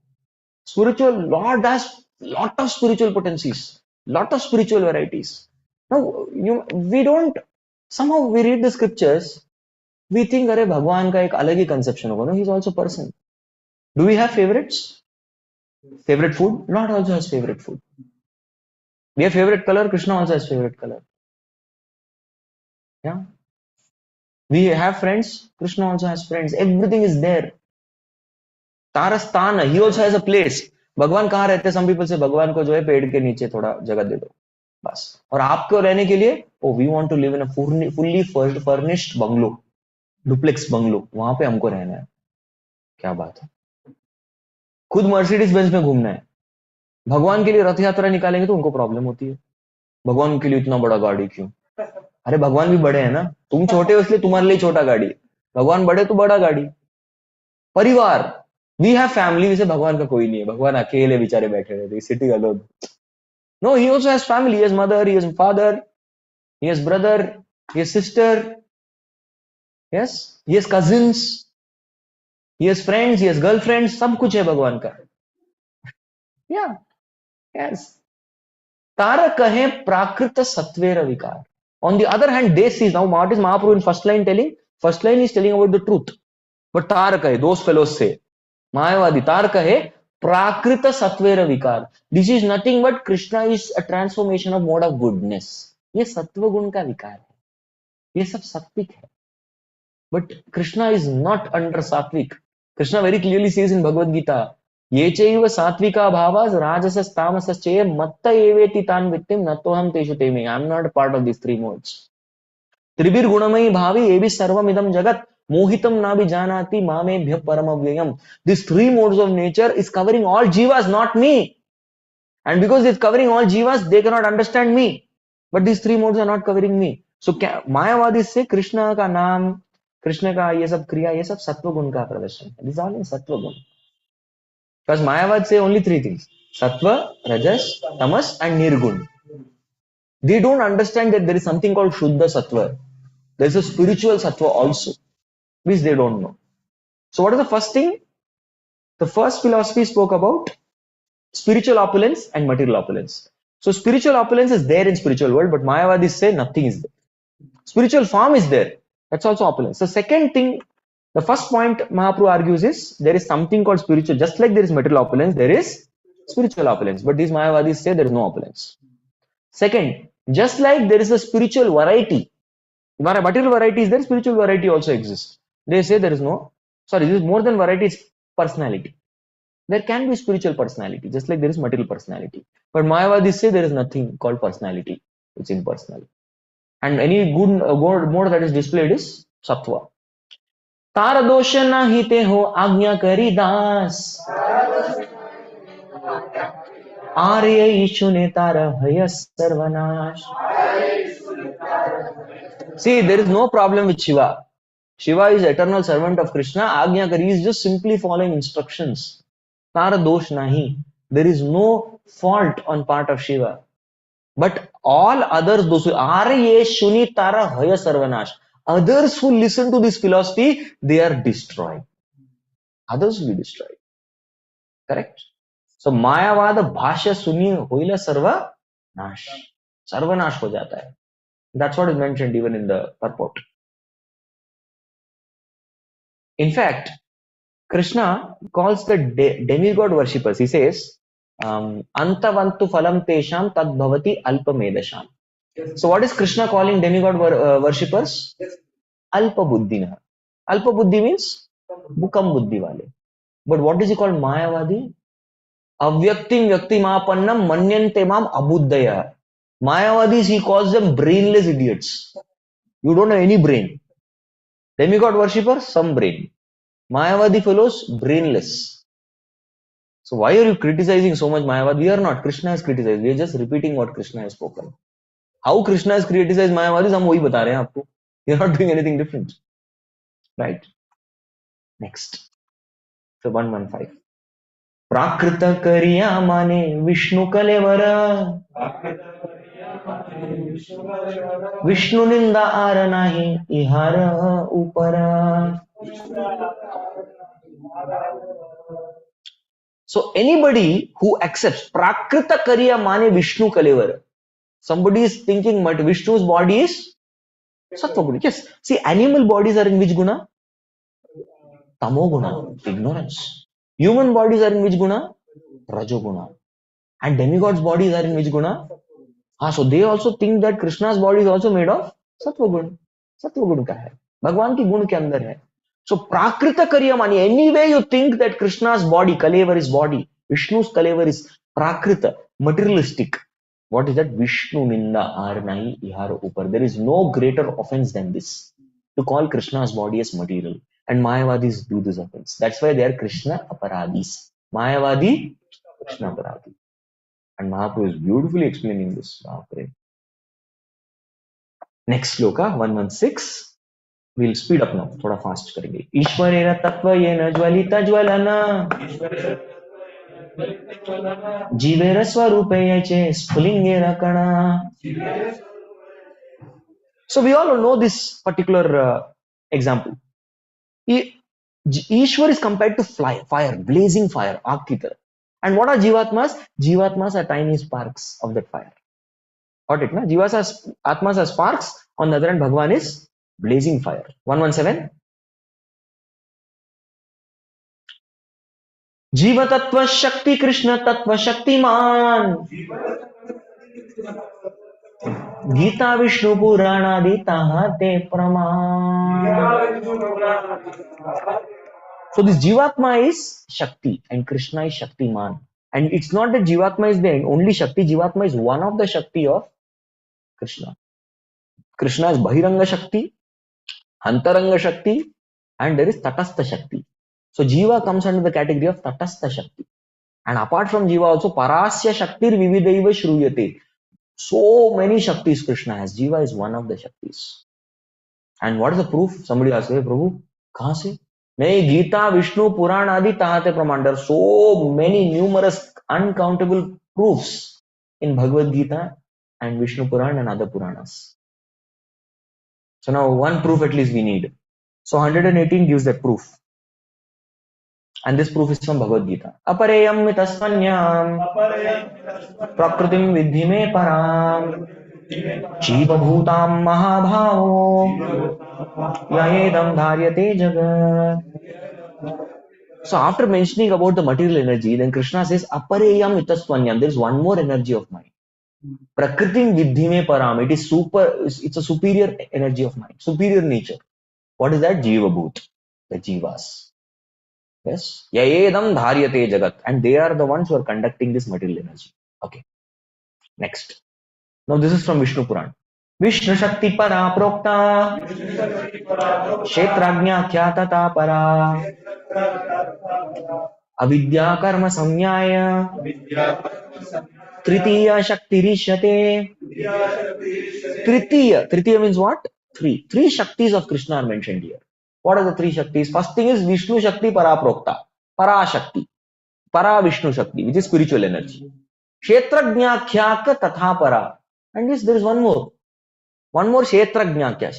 Spiritual Lord has lot of spiritual potencies, lot of spiritual varieties. Now somehow we read the scriptures, we think अरे भगवान का एक अलग ही conception होगा. No, he is also person. Do we have favorites? Favorite food? Lord also has favorite food. We have favorite color. Krishna also has favorite color. Yeah. We have friends. Krishna also has friends. Everything is there. Tarasthana. He also has a place. भगवान कहाँ रहते हैं? Some people say भगवान को जो है पेड़ के नीचे थोड़ा जगह दे दो बस. और आपको रहने के लिए we want to live in a fully furnished bungalow, duplex bungalow. वहां पे हमको रहना है. क्या बात है. खुद मर्सिडीज बेंज में घूमना है. भगवान के लिए रथ यात्रा निकालेंगे तो उनको प्रॉब्लम होती है. भगवान के लिए इतना बड़ा गाड़ी क्यों? अरे भगवान भी बड़े हैं ना. तुम छोटे हो इसलिए तुम्हारे लिए छोटा गाड़ी. भगवान बड़े तो बड़ा गाड़ी. परिवार. We have family. वैसे भगवान का कोई नहीं है. भगवान अकेले बेचारे बैठे रहते. Sitting alone. No, he also has family. He has mother, he has father, he has brother, he has sister, yes, he has cousins, he has friends, he has girlfriends, सब कुछ है भगवान का. Yeah, yes. तारक है प्राकृत सत्वेर विकार. On the other hand, they see now what is Mahaprabhu in first line telling? First line is telling about the truth. But Tarak है, those fellows say, मायावादी Tarak है प्राकृत सत्वेर विकार. This is nothing but Krishna is a transformation of mode of goodness. ये सत्व गुण का विकार है. ये सब सात्विक है. But Krishna is not under sattvic. Krishna very clearly says in Bhagavad Gita, ये चैव सात्विका भावास राजसस तामसस चैव मत्त एवेति तान वित्तिम नतोहम तेषु तेमे. I am not a part of these three modes. त्रिभिर गुणमयी भावी एवि सर्वमिदं जगत मोहितम नाभि जानाति मामेभ्य परमव्ययम. These three modes of nature is covering all jivas, not me. And because it's covering all jivas, they cannot understand me. But these three modes are not covering me. So मायावादी से कृष्ण का नाम, कृष्ण का ये सब क्रिया, ये सब सत्व गुण का प्रदर्शन है. This is all in सत्व गुण. Because Mayavad say only three things: Sattva, Rajas, Tamas, and Nirgun. They don't understand that there is something called Shuddha Sattva. There is a spiritual Sattva also, which they don't know. So what is the first thing? The first philosophy spoke about spiritual opulence and material opulence. So spiritual opulence is there in spiritual world, but Mayavadis say nothing is there. Spiritual form is there. That's also opulence. The second thing, the first point Mahaprabhu argues is there is something called spiritual. Just like there is material opulence, there is spiritual opulence. But these Mayavadis say there is no opulence. Second, just like there is a spiritual variety, material variety is there, spiritual variety also exists. They say there is no, sorry, this is more than variety, it's personality. There can be spiritual personality, just like there is material personality. But Mayavadis say there is nothing called personality. It's impersonal. And any good mode that is displayed is sattva. तार दोष नाही ते हो आज्ञा करी दास आर्य ईशुने तार हय सर्वनाश. See, there is no problem with Shiva. Shiva is eternal servant of Krishna. Ajna kari is just simply following instructions. Tara dosh nahi. There is no fault on part of Shiva. But all others, those who Arye Shuni Tara Haya Sarvanash, others who listen to this philosophy, they are destroyed. Others will be destroyed. Correct? So Mayavada Bhashya Suni Hoila Sarva Nash. Sarvanash ho jata hai. That's what is mentioned even in the purport. In fact, Krishna calls the demigod worshippers. He says, Antavantu phalam tesham tad bhavati alpamedasham. So what is Krishna calling demigod worshippers? Alpa buddhina. Alpa buddhi means bukam buddhi wale. But what is he called? Mayavadi? Avyaktim vyaktimapannam manyante mam abuddhaya. Mayavadis, he calls them brainless idiots. You don't have any brain. Demigod worshipper, some brain. Mayavadi fellows, brainless. So why are you criticizing so much Mayavad? We are not. Krishna has criticized. We are just repeating what Krishna has spoken. How Krishna has criticized Mayavadis, हम वही बता रहे हैं आपको. We are not doing anything different. Right? Next. So 115. Prakrita kariya mane Vishnu kalevara. Vishnu ninda ara nahi ihara upara. So anybody who accepts Prakrita kariya mane Vishnu kalevara. Somebody is thinking but Vishnu's body is Sattva guna. Yes. See, animal bodies are in which guna? Tamo guna, ignorance. Human bodies are in which guna? Rajo guna. And demigods' bodies are in which guna? So they also think that Krishna's body is also made of Sattva guna. Sattva guna ka hai. Bhagwan ki gun ke andar hai. So Prakrita kariya mani. Anyway you think that Krishna's body, Kalevar is body. Vishnu's Kalevar is Prakrita, materialistic. What is that? Vishnu ninda arnai ihara upar. There is no greater offense than this. To call Krishna's body as material. And Mayavadis do this offense. That's why they are Krishna aparadis. Mayavadi, Krishna aparadi. And Mahaprabhu is beautifully explaining this. Next sloka, 116. We'll speed up now. Thoda fast karenge. Ishwarera tattva yena jwalita jwalana. Jivera swarupe yache sphulingera kana. So we all know this particular example. Ishwar is compared to fire, blazing fire, aag ki tarah. And what are Jivatmas? Jivatmas are tiny sparks of that fire. Got it, na? Jivas are, Atmas are sparks. On the other hand, Bhagwan is blazing fire. 117. Jiva Tattva Shakti Krishna Tattva Shaktiman. Gita Vishnu Purana Dita Te Praman. So this Jivatma is Shakti and Krishna is Shaktiman. And it's not that Jivatma is the only Shakti. Jivatma is one of the Shakti of Krishna. Krishna is Bahiranga Shakti, Antaranga Shakti, and there is Tatastha Shakti. So Jiva comes under the category of Tatastha Shakti. And apart from Jiva also, Parasya Shaktir Vividaiva Shruyate. So many Shaktis Krishna has. Jiva is one of the Shaktis. And what is the proof? Somebody asked, hey Prabhu, kahan se? Nahi, Gita, Vishnu, Purana, Adi, Tahate Praman. There are so many numerous, uncountable proofs in Bhagavad Gita and Vishnu Purana and other Puranas. So now one proof at least we need. So 118 gives that proof. And this proof is from Bhagavad Gita. Apareyam mitasmanyam prakritim vidhi me param Jiva bhutam mahabhavo yayedam dharyate jagat. So after mentioning about the material energy, then Krishna says, Apareyam mitasmanyam. There is one more energy of mine. Prakritim vidhi me param. It's a superior energy of mind, superior nature. What is that? Jiva bhut, the Jivas. Yes. Yayedam dharyate jagat. And they are the ones who are conducting this material energy. Okay. Next. Now this is from Vishnu Puran. Vishnu Shakti para prokta Kshetrajna khyatata para Avidya karma samyaya Tritiya Shakti rishyate. Tritiya means what? Three Shaktis of Krishna are mentioned here. What are the three Shaktis? First thing is Vishnu Shakti para prokta. Para Shakti. Para Vishnu Shakti, which is spiritual energy. Kshetrajnakhyaka tatha para. And yes, there is one more. One more Kshetrajnakya.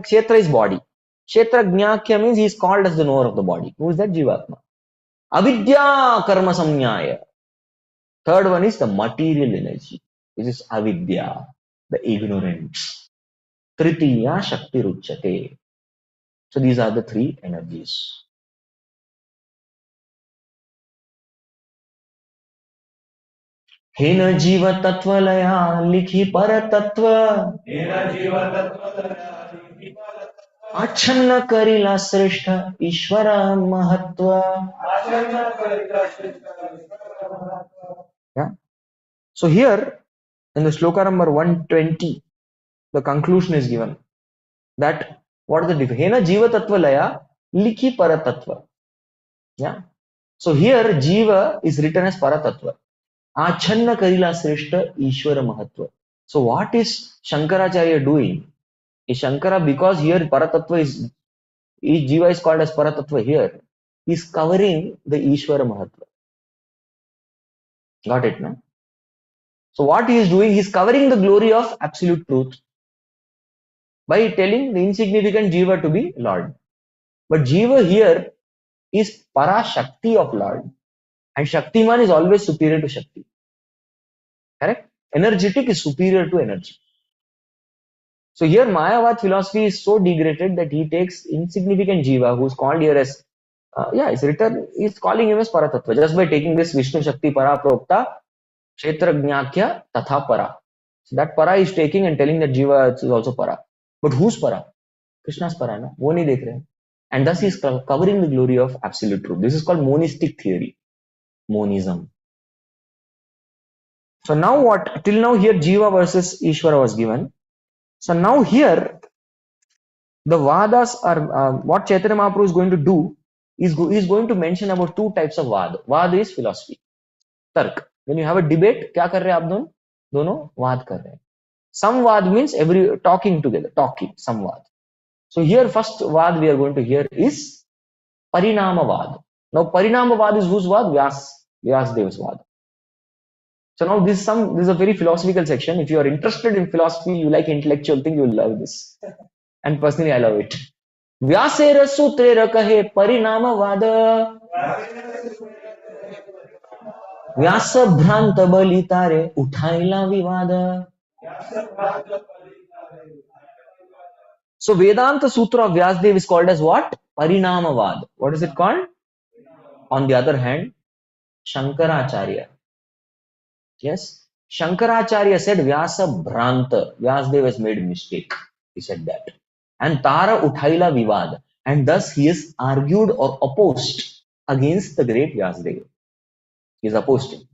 Kshetra is body. Kshetrajnakya means he is called as the knower of the body. Who is that? Jivatma. Avidya karma samnyaya. Third one is the material energy, which is avidya, the ignorance. Tritiya Shakti ruchyate. So these are the three energies. हेन जीव तत्वलया लिखी पर तत्व आच्छन्न करिला श्रेष्ठ ईश्वर महत्व. Yeah. So here in the sloka number 120, the conclusion is given that what is the difference? Hena jiva tattva laya likhi para tattva. Yeah. So here jiva is written as para tattva. Achanna karila sreshta Ishvara Mahatva. So what is Shankaracharya doing? Is Shankara, because here Paratattva is Jiva is called as Paratattva here, he is covering the Ishvara Mahatva. Got it, no? So what he is doing, he is covering the glory of absolute truth by telling the insignificant Jiva to be Lord. But Jiva here is Para Shakti of Lord. And Shaktiman is always superior to Shakti. Correct? Energetic is superior to energy. So here Mayavad philosophy is so degraded that he takes insignificant Jiva, who is called here as, it's written, he is calling him as Paratattva, just by taking this Vishnu Shakti Para Prokta, Kshetrajnakya Tatha Para. So that Para is taking and telling that Jiva is also Para. But who's Para? Krishna's Para, na? Wo nahi dekh rahe. And thus he is covering the glory of absolute truth. This is called monistic theory. Monism. So now what? Till now here Jiva versus Ishvara was given. So now here the Vadas are, what Chaitanya Mahaprabhu is going to do is going to mention about two types of Vada. Vada is philosophy. Tark. When you have a debate, क्या कर रहे हैं आप दोनों? दोनों वाद कर रहे हैं. Samvad means talking together, samvad. So here first Vad we are going to hear is Parinamavad. Now Parinamavad is whose Vad? Vyasdev's Vad. So now this is a very philosophical section. If you are interested in philosophy, you like intellectual thing, you will love this. And personally, I love it. व्यासेर सूत्रेर कहे परिणामवाद व्यास भ्रांत बलितारे उठाइला विवाद. So Vedanta Sutra of Vyasdev is called as what? Parinamavad. What is it called? On the other hand, Shankaracharya. Yes, Shankaracharya said Vyasa Bhranta. Vyasdev has made a mistake. He said that. And Tara Uthaila Vivad. And thus he is argued or opposed against the great Vyasdev. He is opposed him.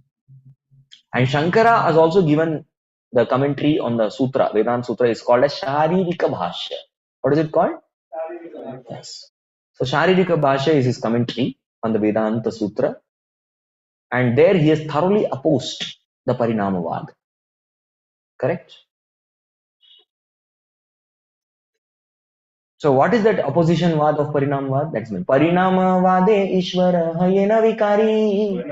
And Shankara has also given the commentary on the Sutra. Vedanta Sutra is called as Sharirika Bhashya. What is it called? Yes. So Sharirika Bhashya is his commentary on the Vedanta Sutra. And there he has thoroughly opposed the Parinamavad. Correct? So what is that opposition vad of Parinamavad? That's meant Parinamavade Ishvara Hayena Vikari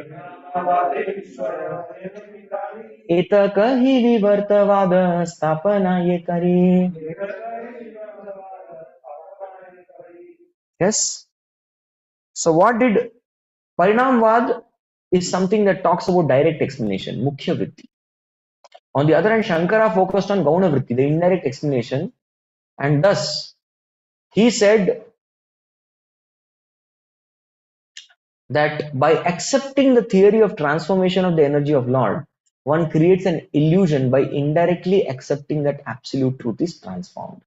Etakahi Vivartavada Stapana Yekari. Yes. So what did Parinamavad is something that talks about direct explanation, Mukhya Vritti. On the other hand, Shankara focused on Gauna Vritti, the indirect explanation, and thus he said that by accepting the theory of transformation of the energy of Lord, one creates an illusion by indirectly accepting that absolute truth is transformed.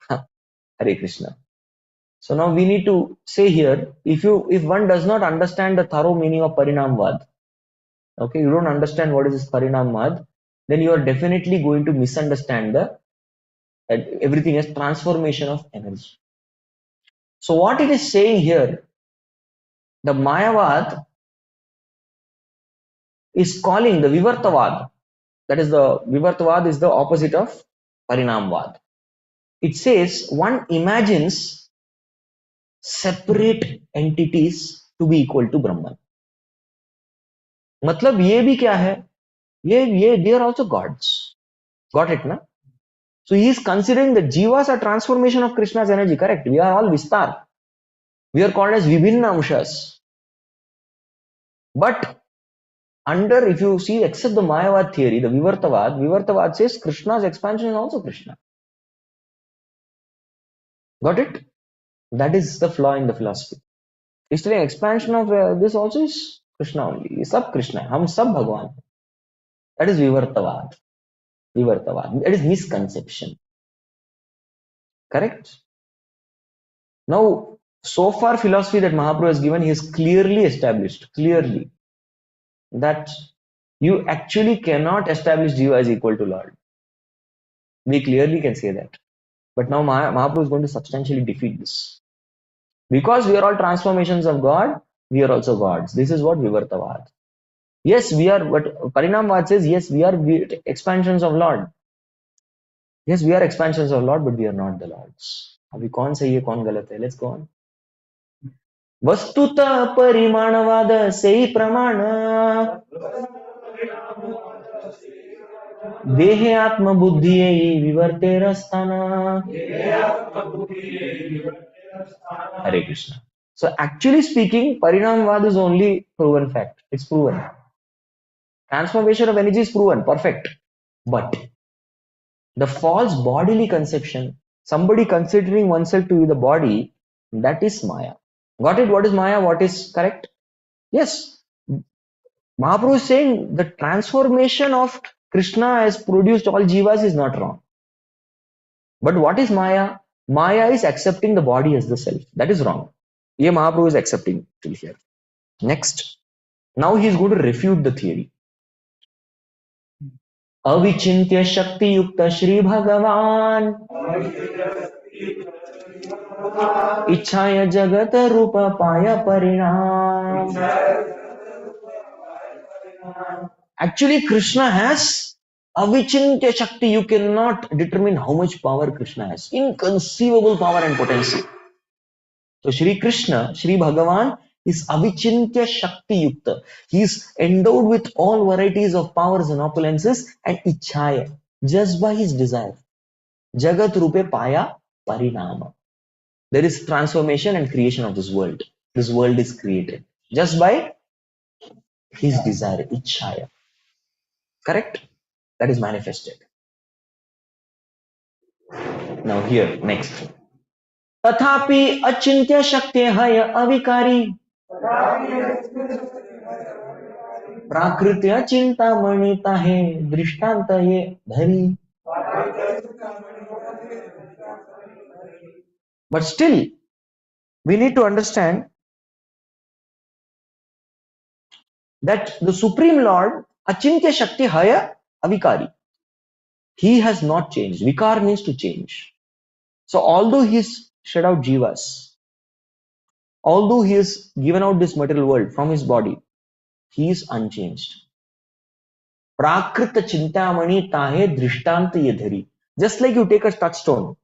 Hare Krishna. So now we need to say here, if one does not understand the thorough meaning of Parinamvad, okay, you don't understand what is this Parinamvad, then you are definitely going to misunderstand everything as transformation of energy. So what it is saying here, the Mayavad is calling the Vivartavad. That is the Vivartavad is the opposite of Parinamvad. It says one imagines separate entities to be equal to Brahman. मतलब ये भी क्या है? ये they are also gods. Got it, na? So he is considering that jivas are transformation of Krishna's energy. Correct? We are all Vistar. We are called as Vibhinna Amshas. But if you see, except the Mayavad theory, the Vivartavad says Krishna's expansion is also Krishna. Got it? That is the flaw in the philosophy. Isliye expansion of this also is Krishna only. Sab Krishna. Hum sab Bhagwan. That is Vivartavad. That is misconception. Correct? Now, so far philosophy that Mahaprabhu has given, he has clearly established, that you actually cannot establish Jiva as equal to Lord. We clearly can say that. But now Mahaprabhu is going to substantially defeat this. Because we are all transformations of God, we are also gods. This is what Vivartavad. Yes, we are, what Parinamvad says, yes, we are expansions of Lord. Yes, we are expansions of Lord, but we are not the Lords. अभी कौन सही है कौन गलत है? Let's go on. वस्तुतः परिमाणवाद से ही प्रमाण देहे आत्मबुद्धि विवर्तेर स्थान. Hare Krishna. So actually speaking, Parinamvad is only proven fact. It's proven. Transformation of energy is proven, perfect. But the false bodily conception, somebody considering oneself to be the body, that is Maya. Got it? What is Maya? What is correct? Yes. Mahaprabhu is saying the transformation of Krishna has produced all jivas is not wrong. But what is Maya? Maya is accepting the body as the self. That is wrong. Ye Mahaprabhu is accepting till here. Next. Now he is going to refute the theory. अविचिन्त्य शक्ति युक्त श्री भगवान इच्छाय जगत रूप पाय परिणाम. Actually, Krishna has avichintya shakti. You cannot determine how much power Krishna has. Inconceivable power and potency. So Shri Krishna, Shri Bhagavan Is avichintya shakti yukta. He is endowed with all varieties of powers and opulences and ichhaya, just by his desire. Jagat rupe paya parinama. There is transformation and creation of this world. This world is created just by his desire, ichhaya. Correct? That is manifested. Now here, next. Tathapi achintya shakti haya avikari. Prakritya chintamani tahe drishtanta ye dhari. But still, we need to understand that the Supreme Lord, Achintya Shakti Haya Avikari, he has not changed. Vikar means to change. So although he has shed out jivas, although he has given out this material world from his body, he is unchanged. Prakrita Chintamani Tahe Drishtanta Yadhari. Just like you take a touchstone.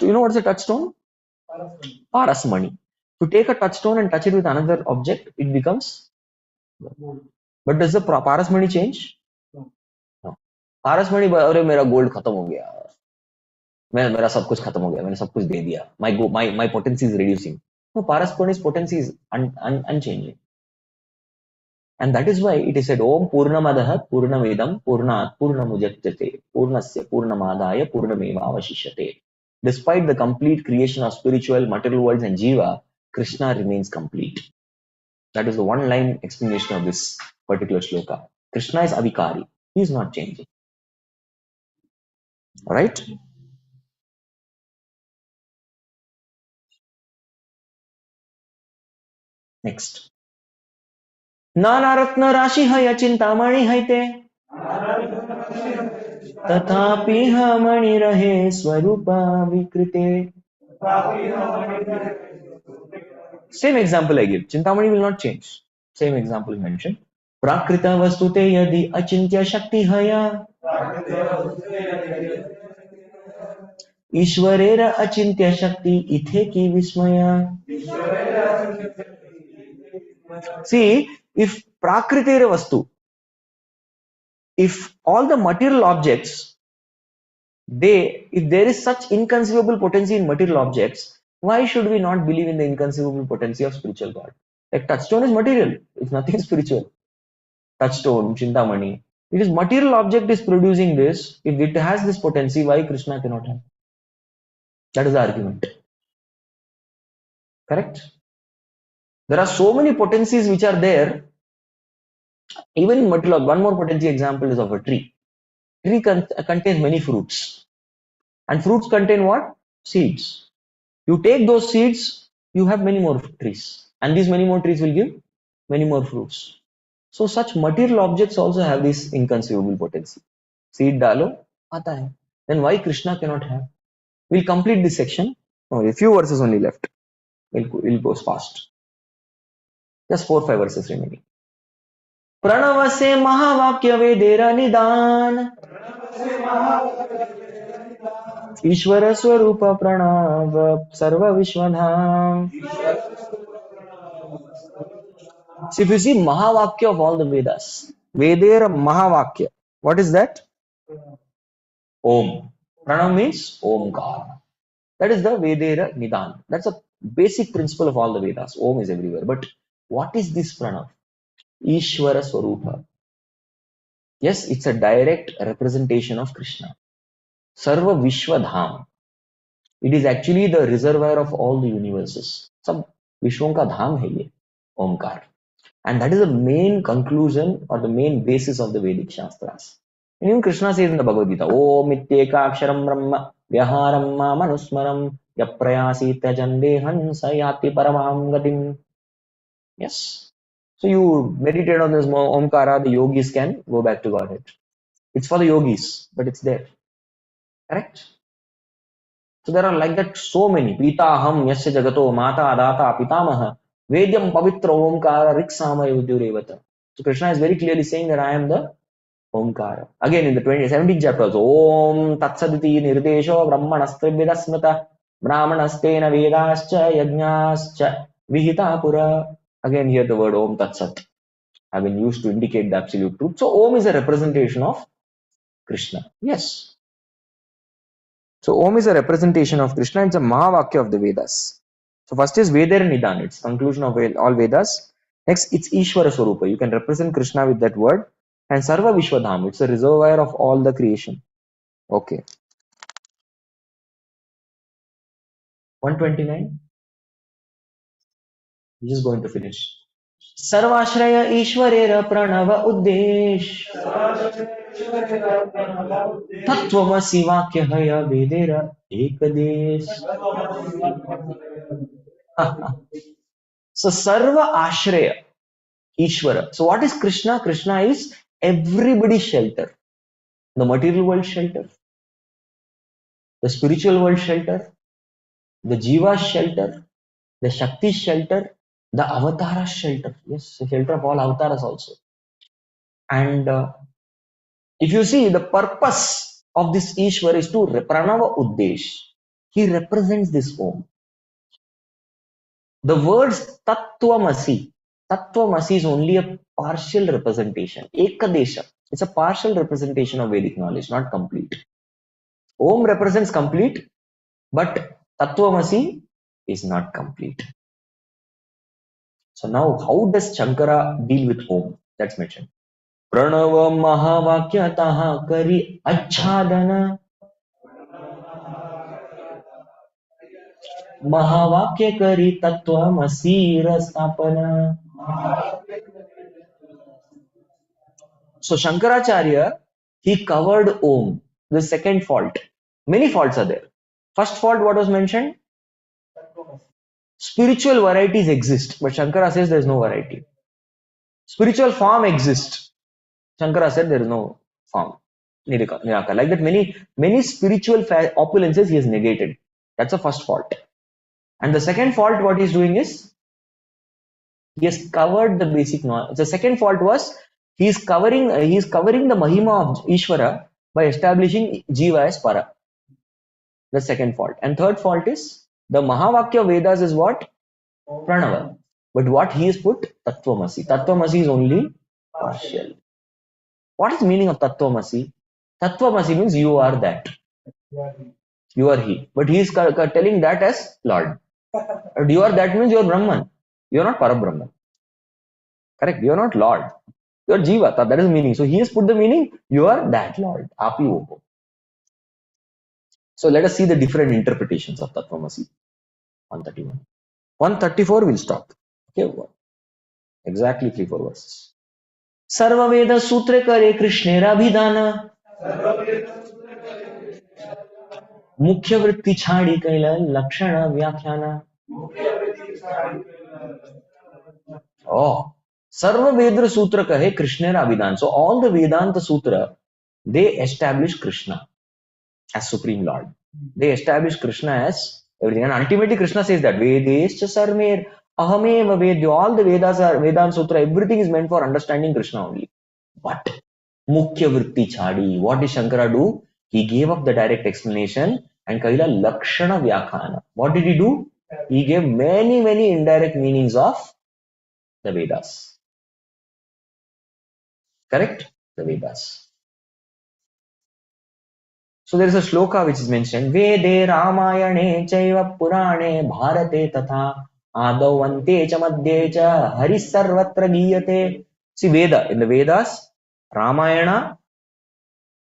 You know what is a touchstone? Parasmani. To take a touchstone and touch it with another object, it becomes. But does the parasmani change? No. Parasmani, अरे मेरा gold खत्म हो गया, मेरा सब कुछ खत्म हो गया, मैंने सब कुछ दे दिया, my potency is reducing. No, parasmani's potency is unchanging. And that is why it is said, Om Purnamadaha Purnamidam Purnat Purnamujjate Purnasya Purnamadaya Purnameva Avashishyate. Despite the complete creation of spiritual, material worlds and Jiva, Krishna remains complete. That is the one line explanation of this particular shloka. Krishna is avikari. He is not changing. Alright? Next. Nanaratna Rashi Haya Chintamani Haite Tathapi Hamani Rahe Swarupa Vikrite. Same example I give. Chintamani will not change. Same example mentioned. Prakrita Vastute Yadi Achintya Shakti Haya Ishwarera Achintya Shakti Ithe Ki Vismaya. See, if Prakritera Vastu, if all the material objects, if there is such inconceivable potency in material objects, why should we not believe in the inconceivable potency of spiritual God? Like touchstone is material, it's nothing spiritual. Touchstone, Chintamani. It is material object is producing this. If it has this potency, why Krishna cannot have? That is the argument. Correct? There are so many potencies which are there. Even in material, one more potency example is of a tree. Tree contains many fruits. And fruits contain what? Seeds. You take those seeds, you have many more trees. And these many more trees will give many more fruits. So such material objects also have this inconceivable potency. Seed dalo, aata hai. Then why Krishna cannot have? We'll complete this section. Oh, a few verses only left. We'll go fast. Just 4-5 verses remaining. Pranav से महावाक्य वेदेर निदान ईश्वर स्वरूप प्रणव सर्व विश्वधाम. So if you see Mahavakya of all the Vedas, Vedera Mahavakya, what is that? Om. Pranav means Omkar. That is the Vedera Nidan. That's a basic principle of all the Vedas. Om is everywhere. But what is this Pranav? Ishvara Swarupa. Yes, it's a direct representation of Krishna. Sarva Vishwadham. It is actually the reservoir of all the universes. Sab Vishwon ka dham hai ye, Omkar. And that is the main conclusion or the main basis of the Vedic Shastras. And even Krishna says in the Bhagavad Gita, Om Ityeka Aksharam Brahma Vyaharam Manusmaram Yaprayasi Tajandehan Sayati Paramam Gatim. Yes. So you meditate on this Omkara, the yogis can go back to Godhead. It's for the yogis, but it's there. Correct? So there are like that so many. Pita Aham Yasya Jagato Mata Adata Pitamaha Vedyam Pavitra Omkara Riksama Yudyurevata. So Krishna is very clearly saying that I am the Omkara. Again in the 17th chapter also, Om Tatsaditi Nirdesho Brahmanastra Vedasmata Brahmanastena Vedascha Yajnascha Vihita Pura. Again, here the word Om Tat Sat have been used to indicate the absolute truth. So Om is a representation of Krishna. Yes. So Om is a representation of Krishna. It's a Mahavakya of the Vedas. So first is Veder Nidan. It's conclusion of all Vedas. Next, it's Ishvara Swarupa. You can represent Krishna with that word. And Sarva Vishwadham. It's a reservoir of all the creation. Okay. 129. We're just going to finish. Sarvashraya Ishwarera Pranava Uddesh Tattvamasi Vakyahaya Vedera Ekadesh. So Sarva Ashraya Ishvara. So what is Krishna? Krishna is everybody's shelter. The material world shelter, the spiritual world shelter, the Jiva's shelter, the Shakti's shelter, the Avatara's shelter. Yes, the shelter of all avatars also. And if you see, the purpose of this Ishwar is to Pranava Uddesh. He represents this Om. The words Tattvamasi. Tattvamasi is only a partial representation. Ekadesha. It's a partial representation of Vedic knowledge, not complete. Om represents complete, but Tattvamasi is not complete. So now, how does Shankara deal with Om? That's mentioned. Pranava Mahavakyataha Kari Achadana Mahavakya Kari Tattvamasi Rastapana. So Shankaracharya, he covered Om, the second fault. Many faults are there. First fault, what was mentioned? Spiritual varieties exist, but Shankara says there is no variety. Spiritual form exists. Shankara said there is no form. Niraka. Like that, many spiritual opulences he has negated. That's the first fault. And the second fault, what he's doing is, he has covered the basic knowledge. The second fault was, he is covering the Mahima of Ishvara by establishing Jiva as Para. The second fault. And third fault is, the Mahavakya Vedas is what? Pranava. But what he has put? Tattvamasi. Tattvamasi is only partial. What is the meaning of Tattvamasi? Tattvamasi means you are that. You are he. But he is telling that as Lord. But you are that means you are Brahman. You are not Parabrahman. Correct? You are not Lord. You are Jiva. That is the meaning. So he has put the meaning, you are that Lord. Api Opo. So let us see the different interpretations of Tattvamasi. 131. 134 will stop. Okay. Exactly 3-4 verses. Sarva Veda Sutre Kare Krishnera Abhidana Mukhya Vritti Chhadi Kaila Lakshana Vyakhyana. Oh, Sarva Vedra Sutra kahe Krishnera Abhidan. So all the Vedanta Sutra, they establish Krishna as Supreme Lord. They establish Krishna as everything. And ultimately Krishna says that Vedescha Sarmer Ahameva Vedyo. All the Vedas are Vedanta Sutra, everything is meant for understanding Krishna only. But Mukhya Vritti Chhadi. What did Shankara do? He gave up the direct explanation and Kaila Lakshana Vyakhana. What did he do? He gave many indirect meanings of the Vedas. Correct? The Vedas. So there is a shloka which is mentioned. Vede Ramayane Chaiva Purane Bharate Tatha Adau Ante Cha Madhye Cha Hari Sarvatra Giyate. See Veda. In the Vedas, Ramayana,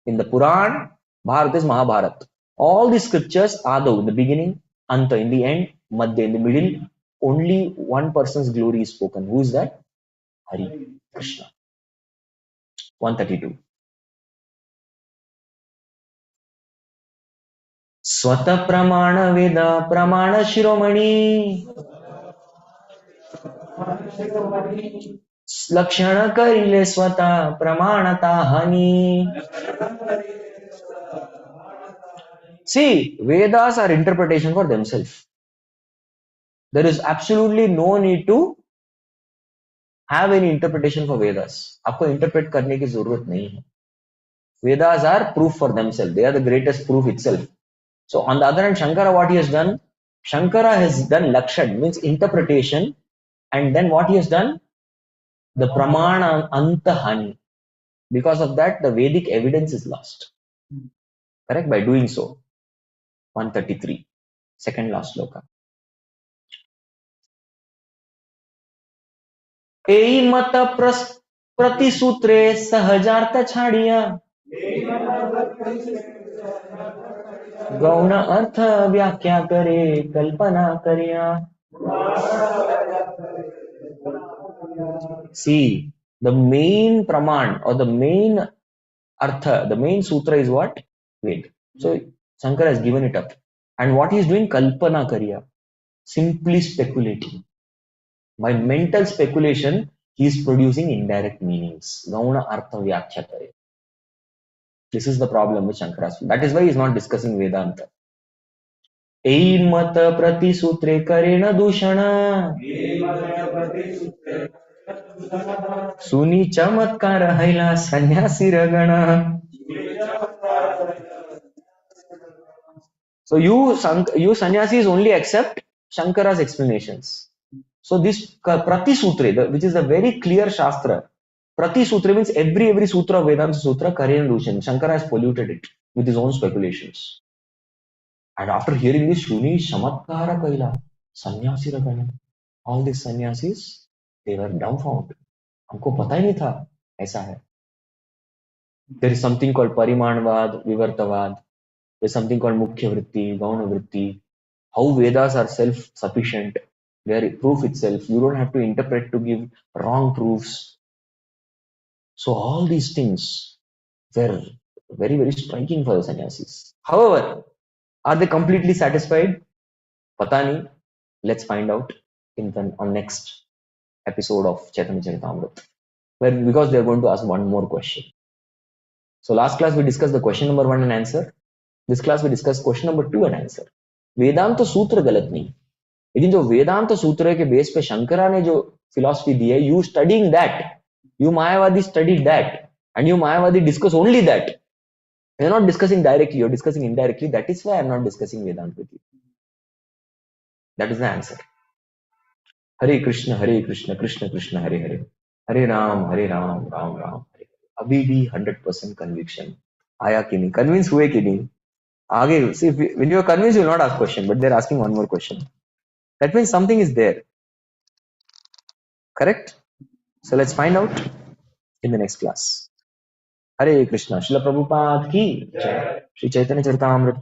in the Puran, Bharata is Mahabharata. All the scriptures, Adau in the beginning, Anta in the end, Madhya in the middle, only one person's glory is spoken. Who is that? Hari Krishna. 132. Swata Pramana Veda Pramana Shiromani Lakshana Karile Swata Pramanata Hani. See, Vedas are interpretation for themselves. There is absolutely no need to have any interpretation for Vedas. आपको interpret करने की जरूरत नहीं है. Vedas are proof for themselves. They are the greatest proof itself. So on the other hand, Shankara, what he has done, Shankara has done lakshan, means interpretation, and then what he has done? The pramana antahani. Because of that, the Vedic evidence is lost. Correct? By doing so. 133. Second last sloka. एई मत प्रतिसूत्रे सहजार्थ छाड़िया गौण अर्थ व्याख्या करे कल्पना करिया. See, the main praman or the main artha, the main sutra is what? Ved. So Shankara has given it up. And what he is doing? Kalpana kariya. Simply speculating. By mental speculation, he is producing indirect meanings. Gauna artha vyakhya kare. This is the problem with Shankara's. That is why he is not discussing Vedanta. ऐ मत प्रतिसूत्रे करेण दूषण सुनी चमत्कार हैला सन्यासी रगण. So you sannyasis only accept Shankara's explanations. So this Prati Sutra, which is a very clear Shastra, Prati Sutra means every sutra of Vedanta Sutra, Karyan Dushan. Shankara has polluted it with his own speculations. And after hearing this, Shuni Shamatkara Kaila, Sannyasi Ragana, all these sannyasis, they were dumbfounded. हमको पता ही नहीं था ऐसा है. There is something called Parimanvad, Vivartavad. There is something called Mukhya Vritti, Gauna Vritti. How Vedas are self-sufficient. They are proof itself. You don't have to interpret to give wrong proofs. So all these things were very striking for the sannyasis. However, are they completely satisfied? Pata nahi. Let's find out on next episode of Chaitanya Charitamrita. Because they are going to ask one more question. So last class we discussed the question number 1 and answer. This class we discussed question number 2 and answer. वेदांत सूत्र गलत नहीं, लेकिन जो वेदांत सूत्र के base पे शंकरा ने जो फिलॉसफी दी है, you studying that, you Mayavadi studied that, and you Mayavadi discuss only that. You're not discussing directly, you're discussing indirectly. That is why I'm not discussing Vedanta with you. That is the answer. Hare Krishna, Krishna Krishna, Hare Hare. Hare Ram, Ram Ram Hare. अभी भी 100% conviction आया कि नहीं, convince हुए कि नहीं. आगे, see, when you are convinced, you will not ask question, but they're asking one more question. That means something is there. Correct? So let's find out in the next class. Hare Krishna. Srila Prabhupada ki Jai. Shri Chaitanya Charitamrita